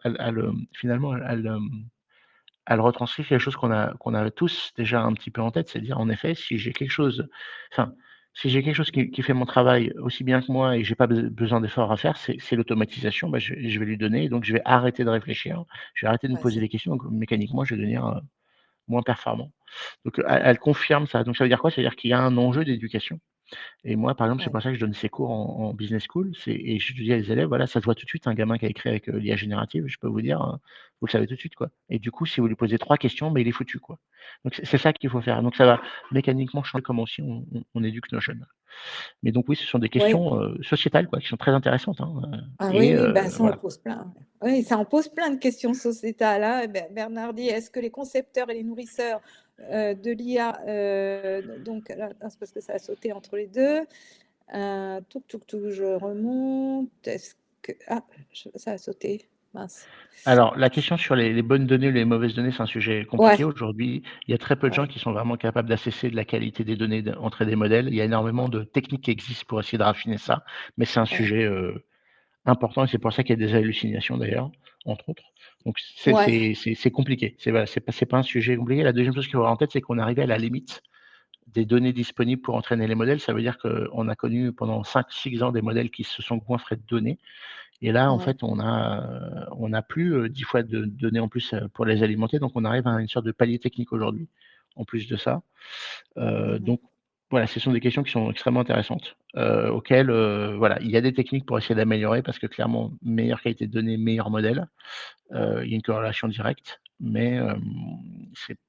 finalement, elle retranscrit quelque chose qu'on a tous déjà un petit peu en tête, c'est à dire, en effet, si j'ai quelque chose enfin, si j'ai quelque chose qui fait mon travail aussi bien que moi et que j'ai pas besoin d'efforts à faire, c'est l'automatisation, bah, je vais lui donner et donc je vais arrêter de réfléchir, je vais arrêter de me ouais, poser des questions, donc mécaniquement, je vais devenir, moins performant. Donc, ouais, elle confirme ça. Donc ça veut dire quoi? Ça veut dire qu'il y a un enjeu d'éducation. Et moi, par exemple, c'est ouais, pour ça que je donne ces cours en business school. Et je dis à les élèves, voilà, ça se voit tout de suite, un gamin qui a écrit avec l'IA générative, je peux vous dire, vous le savez tout de suite, quoi. Et du coup, si vous lui posez 3 questions, ben il est foutu, quoi. Donc c'est ça qu'il faut faire. Donc ça va mécaniquement changer comment aussi on éduque nos jeunes. Mais donc oui, ce sont des ouais. questions, sociétales, quoi, qui sont très intéressantes, hein, Ah oui, et oui, ben ça en voilà. pose plein. Oui, ça en pose plein de questions sociétales, hein. Bernard dit, est-ce que les concepteurs et les nourrisseurs de l'IA, donc là, c'est parce que ça a sauté entre les deux. Je remonte. Est-ce que ça a sauté, mince. Alors, la question sur les bonnes données ou les mauvaises données, c'est un sujet compliqué Ouais, aujourd'hui. Il y a très peu de gens ouais, qui sont vraiment capables d'assesser de la qualité des données entre des modèles. Il y a énormément de techniques qui existent pour essayer de raffiner ça, mais c'est un ouais, sujet, important et c'est pour ça qu'il y a des hallucinations d'ailleurs, entre autres. Donc ouais, c'est compliqué. Voilà, c'est pas un sujet compliqué. La deuxième chose qu'il faut avoir en tête, c'est qu'on est arrivé à la limite des données disponibles pour entraîner les modèles. Ça veut dire qu'on a connu pendant 5-6 ans des modèles qui se sont goinfrés de données et là, en ouais. fait, on a plus, 10 fois de données en plus, pour les alimenter, donc on arrive à une sorte de palier technique aujourd'hui, en plus de ça. Mhm. Donc voilà, ce sont des questions qui sont extrêmement intéressantes, auxquelles, voilà, il y a des techniques pour essayer d'améliorer parce que clairement, meilleure qualité de données, meilleur modèle. Il y a une corrélation directe, mais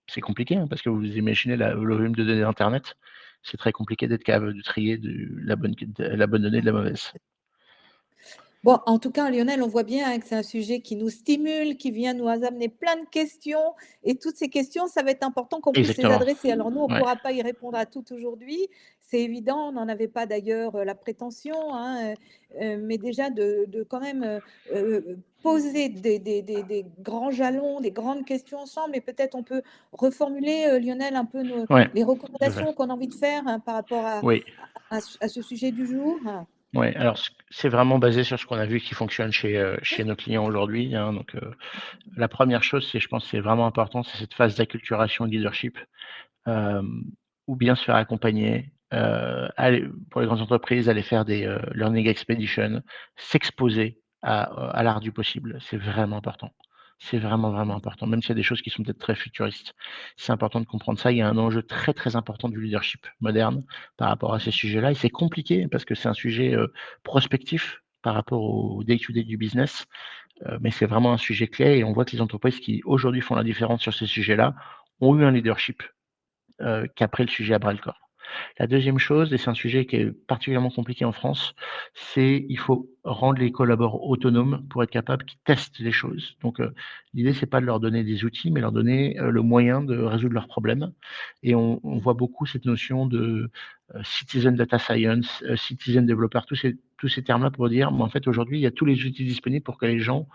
c'est compliqué, hein, parce que vous imaginez le volume de données d'internet, c'est très compliqué d'être capable de trier la bonne donnée de la mauvaise. Bon, en tout cas, Lionel, on voit bien hein, que c'est un sujet qui nous stimule, qui vient nous amener plein de questions. Et toutes ces questions, ça va être important qu'on puisse les Exactement, adresser. Alors nous, on ne ouais. pourra pas y répondre à toutes aujourd'hui. C'est évident, on n'en avait pas d'ailleurs la prétention, hein, mais déjà de quand même poser des grands jalons, des grandes questions ensemble. Et peut-être on peut reformuler, Lionel, un peu Ouais, les tout à fait. recommandations qu'on a envie de faire hein, par rapport Oui, à ce sujet du jour. ouais, alors c'est vraiment basé sur ce qu'on a vu qui fonctionne chez nos clients aujourd'hui, hein, donc la première chose, je pense, c'est vraiment important, c'est cette phase d'acculturation et de leadership. Hem, ou bien se faire accompagner, aller pour les grandes entreprises, aller faire des, learning expeditions, s'exposer à l'art du possible. C'est vraiment important. C'est vraiment, vraiment important, même s'il y a des choses qui sont peut-être très futuristes. C'est important de comprendre ça. Il y a un enjeu très, très important du leadership moderne par rapport à ces sujets-là et c'est compliqué parce que c'est un sujet, prospectif par rapport au day to day du business, mais c'est vraiment un sujet clé et on voit que les entreprises qui aujourd'hui font la différence sur ces sujets-là ont eu un leadership qui a pris le sujet à bras le corps. La deuxième chose, et c'est un sujet qui est particulièrement compliqué en France, c'est il faut rendre les collaborateurs autonomes pour être capables qu'ils testent les choses. Donc, l'idée, c'est pas de leur donner des outils, mais leur donner, le moyen de résoudre leurs problèmes et on voit beaucoup cette notion de, citizen data science, citizen developer, tous ces termes-là pour dire: «Mais en fait, aujourd'hui, il y a tous les outils disponibles pour que les gens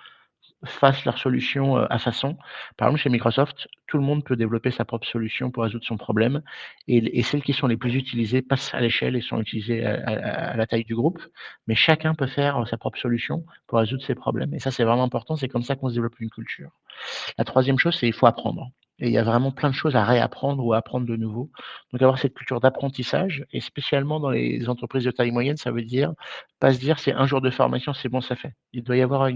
fassent leur solution, à façon. Par exemple, chez Microsoft, tout le monde peut développer sa propre solution pour résoudre son problème et celles qui sont les plus utilisées passent à l'échelle et sont utilisées à la taille du groupe, mais chacun peut faire, sa propre solution pour résoudre ses problèmes et ça, c'est vraiment important, c'est comme ça qu'on se développe une culture. La troisième chose, c'est il faut apprendre et il y a vraiment plein de choses à réapprendre ou à apprendre de nouveau. Donc avoir cette culture d'apprentissage et spécialement dans les entreprises de taille moyenne, ça veut dire pas se dire: «C'est un jour de formation, c'est bon, ça fait». Il doit y avoir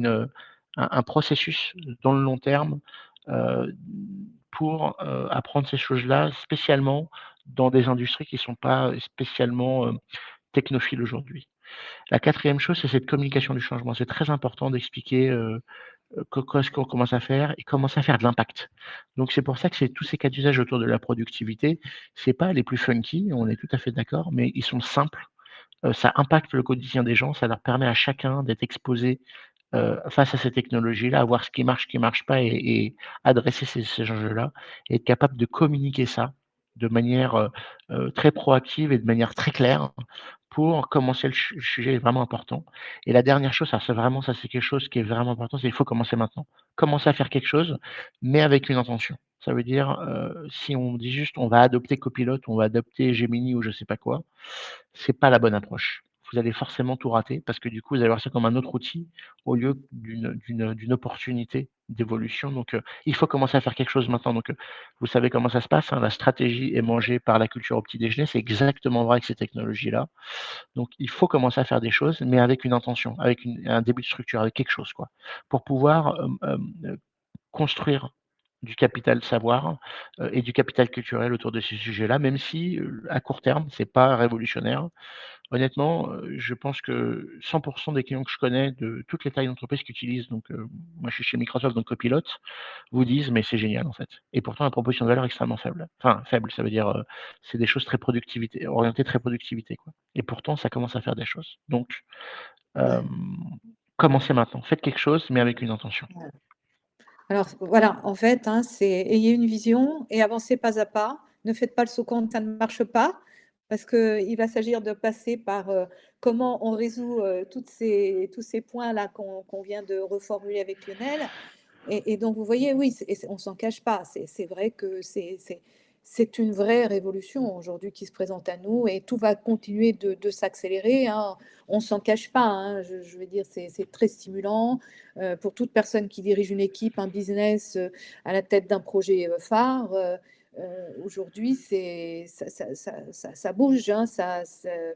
un processus dans le long terme, heu, pour, apprendre ces choses-là, spécialement dans des industries qui ne sont pas spécialement, technophiles aujourd'hui. La quatrième chose, c'est cette communication du changement. C'est très important d'expliquer, qu'est-ce qu'on commence à faire et commencer à faire de l'impact. Donc c'est pour ça que c'est tous ces cas d'usage autour de la productivité, c'est pas les plus funky, on est tout à fait d'accord, mais ils sont simples, ça impacte le quotidien des gens, ça leur permet à chacun d'être exposé, face à ces technologies-là, à voir ce qui marche pas et adresser ces enjeux-là et être capable de communiquer ça de manière, très proactive et de manière très claire pour commencer le sujet est vraiment important et la dernière chose, ça c'est vraiment ça c'est quelque chose qui est vraiment important, c'est il faut commencer maintenant. Commencer à faire quelque chose, mais avec une intention. Ça veut dire, si on dit juste: «On va adopter Copilot, on va adopter Gemini» ou je sais pas quoi, c'est pas la bonne approche. Vous allez forcément tout rater parce que du coup, vous allez voir ça comme un autre outil au lieu d'une opportunité d'évolution. Donc, il faut commencer à faire quelque chose maintenant. Donc, vous savez comment ça se passe, hein, la stratégie est mangée par la culture au petit déjeuner. C'est exactement vrai avec ces technologies-là. Donc, il faut commencer à faire des choses, mais avec une intention, avec un début de structure, avec quelque chose, quoi, pour pouvoir, construire du capital savoir, et du capital culturel autour de ces sujets-là, même si, à court terme, c'est pas révolutionnaire. Honnêtement, je pense que 100 des clients que je connais de toutes les tailles d'entreprise qui utilisent donc, moi je suis chez Microsoft donc Copilot, vous disent: «Mais c'est génial en fait» et pourtant la proposition de valeur est extrêmement faible. Enfin faible, ça veut dire, c'est des choses très productivité orientées très productivité quoi et pourtant ça commence à faire des choses. Donc, Ouais, hem, commencez maintenant. Faites quelque chose mais avec une intention. ouais. Alors voilà, en fait, hein, c'est ayez une vision et avancez pas à pas. Ne faites pas le saut quand ça ne marche pas, parce qu'il va s'agir de passer par, comment on résout, tous ces points-là qu'on vient de reformuler avec Lionel. Et donc vous voyez, oui, on s'en cache pas. C'est vrai que c'est une vraie révolution aujourd'hui qui se présente à nous et tout va continuer de s'accélérer, hein. On s'en cache pas, hein. Je veux dire, c'est très stimulant, pour toute personne qui dirige une équipe, un business, à la tête d'un projet, phare, aujourd'hui, ça bouge, hein,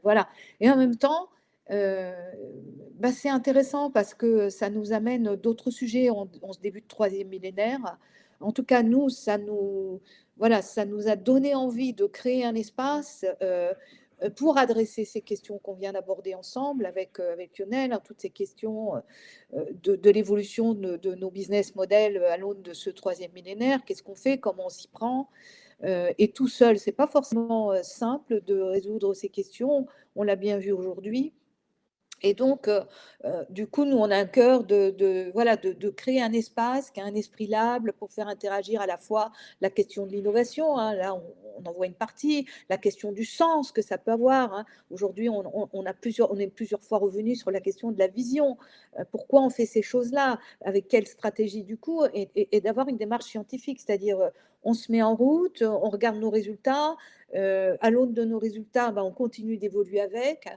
voilà et en même temps, Heu, bah, c'est intéressant parce que ça nous amène d'autres sujets en ce début de 3e millénaire. En tout cas, nous, voilà, ça nous a donné envie de créer un espace, pour adresser ces questions qu'on vient d'aborder ensemble avec Lionel, hein, toutes ces questions, de l'évolution de nos business models, à l'aune de ce 3e millénaire. Qu'est-ce qu'on fait? Comment on s'y prend? Et tout seul, c'est pas forcément, simple de résoudre ces questions. On l'a bien vu aujourd'hui. Et donc, du coup, nous, on a un cœur voilà, de créer un espace qui a un esprit lable pour faire interagir à la fois la question de l'innovation, hein, là, on en voit une partie, la question du sens que ça peut avoir, hein. Aujourd'hui, on est plusieurs fois revenu sur la question de la vision. Pourquoi on fait ces choses-là? Avec quelle stratégie, du coup? Et d'avoir une démarche scientifique, c'est-à-dire, on se met en route, on regarde nos résultats, à l'aune de nos résultats, ben, on continue d'évoluer avec.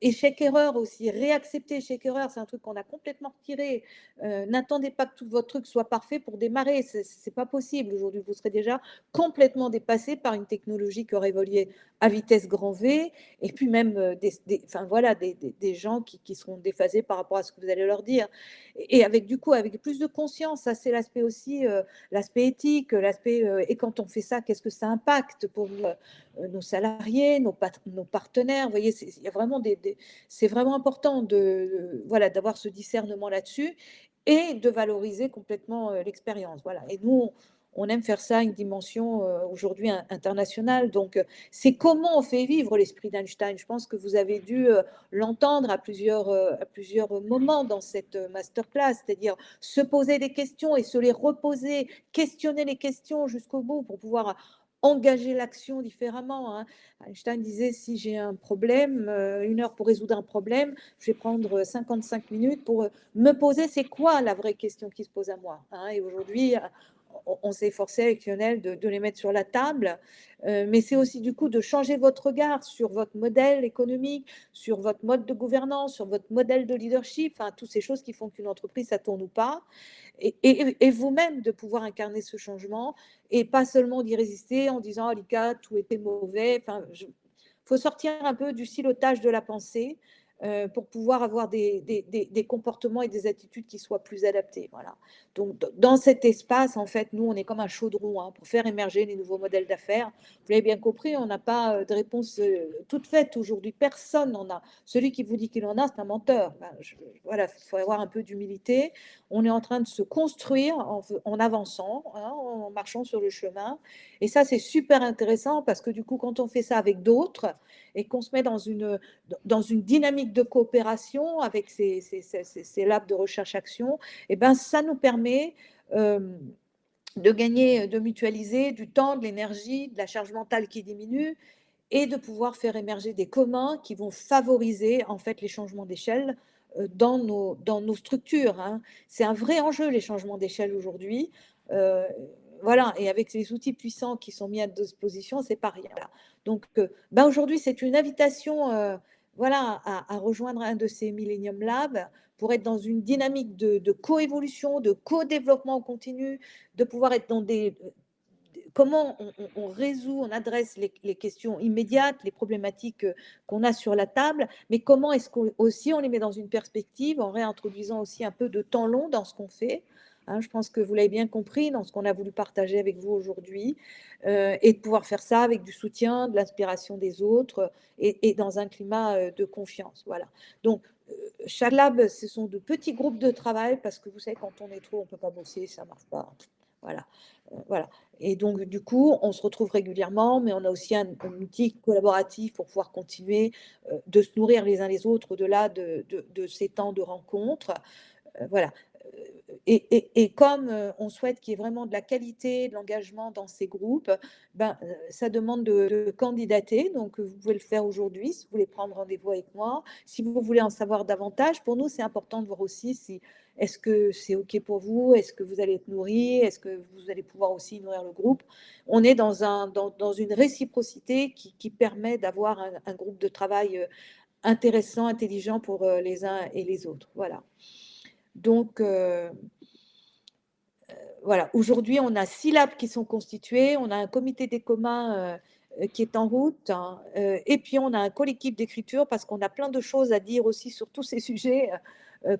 Échec-erreur aussi, réaccepter échec-erreur, c'est un truc qu'on a complètement retiré. N'attendez pas que tout votre truc soit parfait pour démarrer, c'est pas possible. Aujourd'hui, vous serez déjà complètement dépassé par une technologie qui aurait évolué à vitesse grand V et puis même, enfin voilà, des gens qui seront déphasés par rapport à ce que vous allez leur dire et avec du coup, avec plus de conscience, ça c'est l'aspect aussi, l'aspect éthique, l'aspect, et quand on fait ça, qu'est-ce que ça impacte pour nous, nos salariés, nos partenaires. Vous voyez, il y a vraiment c'est vraiment important voilà, d'avoir ce discernement là-dessus et de valoriser complètement l'expérience. Voilà. Et nous, on aime faire ça à une dimension aujourd'hui internationale. Donc, c'est comment on fait vivre l'esprit d'Einstein. Je pense que vous avez dû l'entendre à plusieurs moments dans cette masterclass, c'est-à-dire se poser des questions et se les reposer, questionner les questions jusqu'au bout pour pouvoir engager l'action différemment. Hein. Einstein disait, si j'ai un problème, 1 heure pour résoudre un problème, je vais prendre 55 minutes pour me poser, c'est quoi la vraie question qui se pose à moi, hein. Et aujourd'hui, on s'est efforcé avec Lionel de les mettre sur la table, mais c'est aussi du coup de changer votre regard sur votre modèle économique, sur votre mode de gouvernance, sur votre modèle de leadership, enfin, toutes ces choses qui font qu'une entreprise, ça tourne ou pas, et vous-même de pouvoir incarner ce changement, et pas seulement d'y résister en disant, oh, Lika, tout était mauvais. Enfin, faut sortir un peu du silotage de la pensée pour pouvoir avoir des comportements et des attitudes qui soient plus adaptés. Voilà. Donc, dans cet espace, en fait, nous, on est comme un chaudron hein, pour faire émerger les nouveaux modèles d'affaires. Vous l'avez bien compris, on n'a pas de réponse toute faite aujourd'hui. Personne n'en a. Celui qui vous dit qu'il en a, c'est un menteur. Ben, voilà, il faut avoir un peu d'humilité. On est en train de se construire en avançant, hein, en marchant sur le chemin. Et ça, c'est super intéressant parce que du coup, quand on fait ça avec d'autres et qu'on se met dans une dynamique de coopération avec ces labs de recherche-action, eh ben, ça nous permet de gagner, de mutualiser du temps, de l'énergie, de la charge mentale qui diminue et de pouvoir faire émerger des communs qui vont favoriser en fait les changements d'échelle dans nos structures. Hein. C'est un vrai enjeu, les changements d'échelle aujourd'hui. Voilà, et avec les outils puissants qui sont mis à disposition, c'est pas rien. Donc, ben aujourd'hui, c'est une invitation voilà, à rejoindre un de ces Millennium Labs pour être dans une dynamique de coévolution, de co-développement continu, de pouvoir être dans des comment on résout, on adresse les questions immédiates, les problématiques qu'on a sur la table, mais comment est-ce qu'aussi on les met dans une perspective en réintroduisant aussi un peu de temps long dans ce qu'on fait. Hein, je pense que vous l'avez bien compris dans ce qu'on a voulu partager avec vous aujourd'hui, et de pouvoir faire ça avec du soutien, de l'inspiration des autres et dans un climat de confiance. Voilà. Donc, chaque lab, ce sont de petits groupes de travail parce que vous savez, quand on est trop, on ne peut pas bosser, ça ne marche pas. Voilà. Voilà. Et donc, du coup, on se retrouve régulièrement, mais on a aussi un outil collaboratif pour pouvoir continuer de se nourrir les uns les autres au-delà de ces temps de rencontres. Voilà. Et comme on souhaite qu'il y ait vraiment de la qualité, de l'engagement dans ces groupes, ben, ça demande de candidater. Donc, vous pouvez le faire aujourd'hui si vous voulez prendre rendez-vous avec moi. Si vous voulez en savoir davantage, pour nous, c'est important de voir aussi si est-ce que c'est OK pour vous, est-ce que vous allez être nourri, est-ce que vous allez pouvoir aussi nourrir le groupe. On est dans une réciprocité qui permet d'avoir un groupe de travail intéressant, intelligent pour les uns et les autres. Voilà. Donc, voilà, aujourd'hui, on a 6 labs qui sont constitués, on a un comité des communs qui est en route, hein, et puis on a un collectif d'écriture parce qu'on a plein de choses à dire aussi sur tous ces sujets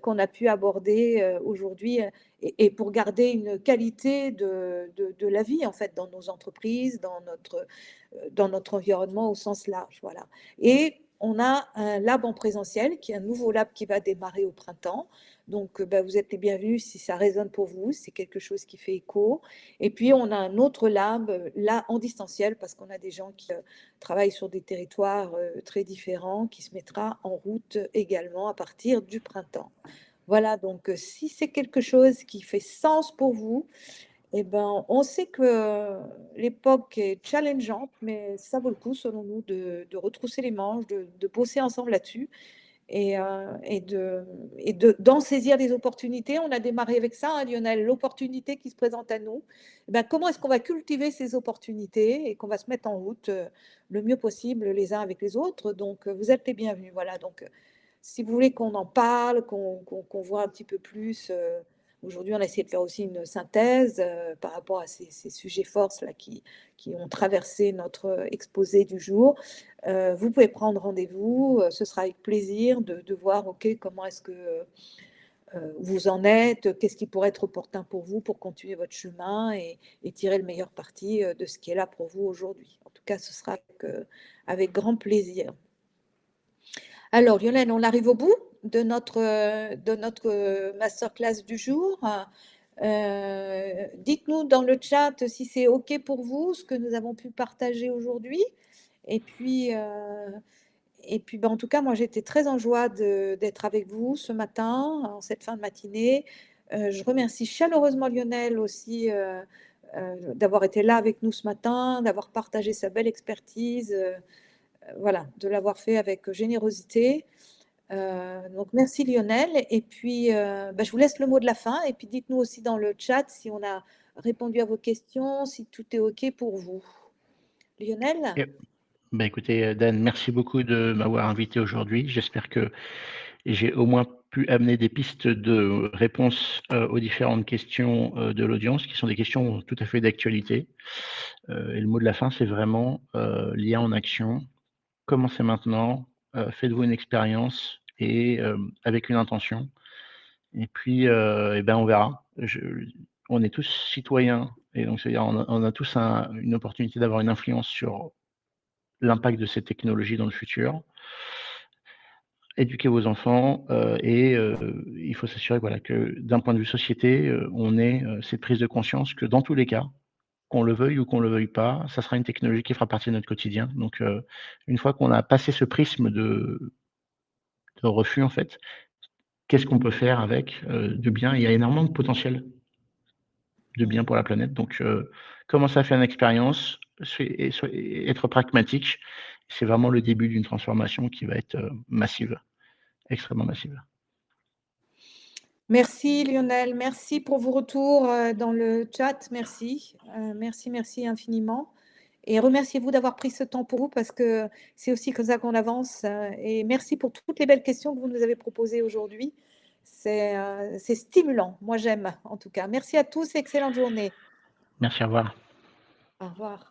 qu'on a pu aborder aujourd'hui, et pour garder une qualité de la vie, en fait, dans nos entreprises, dans notre environnement au sens large. Voilà. Et on a un lab en présentiel, qui est un nouveau lab qui va démarrer au printemps. Donc, vous êtes les bienvenus si ça résonne pour vous, si c'est quelque chose qui fait écho. Et puis, on a un autre lab, là, en distanciel, parce qu'on a des gens qui travaillent sur des territoires très différents, qui se mettra en route également à partir du printemps. Voilà, donc si c'est quelque chose qui fait sens pour vous, eh ben, on sait que l'époque est challengeante, mais ça vaut le coup, selon nous, de retrousser les manches, de bosser ensemble là-dessus d'en saisir des opportunités. On a démarré avec ça, hein, Lionel, l'opportunité qui se présente à nous. Eh ben, comment est-ce qu'on va cultiver ces opportunités et qu'on va se mettre en route le mieux possible les uns avec les autres. Donc, vous êtes les bienvenus. Voilà, donc si vous voulez qu'on en parle, qu'on voit un petit peu plus, aujourd'hui on a essayé de faire aussi une synthèse par rapport à ces sujets forces là, qui ont traversé notre exposé du jour. Vous pouvez prendre rendez-vous, ce sera avec plaisir de voir comment est-ce que vous en êtes, qu'est-ce qui pourrait être opportun pour vous pour continuer votre chemin et tirer le meilleur parti de ce qui est là pour vous aujourd'hui. En tout cas, ce sera avec grand plaisir. Alors, Lionel, on arrive au bout de notre masterclass du jour. Dites-nous dans le chat si c'est OK pour vous, ce que nous avons pu partager aujourd'hui. Et puis, en tout cas, moi, j'étais très en joie d'être avec vous ce matin, en cette fin de matinée. Je remercie chaleureusement Lionel aussi d'avoir été là avec nous ce matin, d'avoir partagé sa belle expertise, voilà, de l'avoir fait avec générosité. Donc merci Lionel et puis, je vous laisse le mot de la fin et puis dites-nous aussi dans le chat si on a répondu à vos questions, si tout est OK pour vous. Lionel? Et bah, écoutez, Dan, merci beaucoup de m'avoir invité aujourd'hui. J'espère que j'ai au moins pu amener des pistes de réponses, aux différentes questions, de l'audience, qui sont des questions tout à fait d'actualité. Et le mot de la fin, c'est vraiment, lien en action. Commencez maintenant, faites-vous une expérience et avec une intention. Et puis, et ben, on verra. On est tous citoyens et donc c'est-à-dire on a tous une opportunité d'avoir une influence sur l'impact de ces technologies dans le futur. Éduquer vos enfants, et il faut s'assurer, voilà, que d'un point de vue société, on ait, cette prise de conscience que dans tous les cas, qu'on le veuille ou qu'on le veuille pas, ça sera une technologie qui fera partie de notre quotidien. Donc, une fois qu'on a passé ce prisme de refus, en fait, qu'est-ce qu'on peut faire avec, de bien? Il y a énormément de potentiel de bien Mmh. pour la planète. Donc, commencer à faire une expérience, et être pragmatique, c'est vraiment le début d'une transformation qui va être, massive, extrêmement massive. Merci Lionel, merci pour vos retours, dans le chat, merci. Merci, merci infiniment et remerciez-vous d'avoir pris ce temps pour vous parce que c'est aussi comme ça qu'on avance, et merci pour toutes les belles questions que vous nous avez proposées aujourd'hui. C'est stimulant. Moi, j'aime en tout cas. Merci à tous et excellente journée. Merci, au revoir. Au revoir.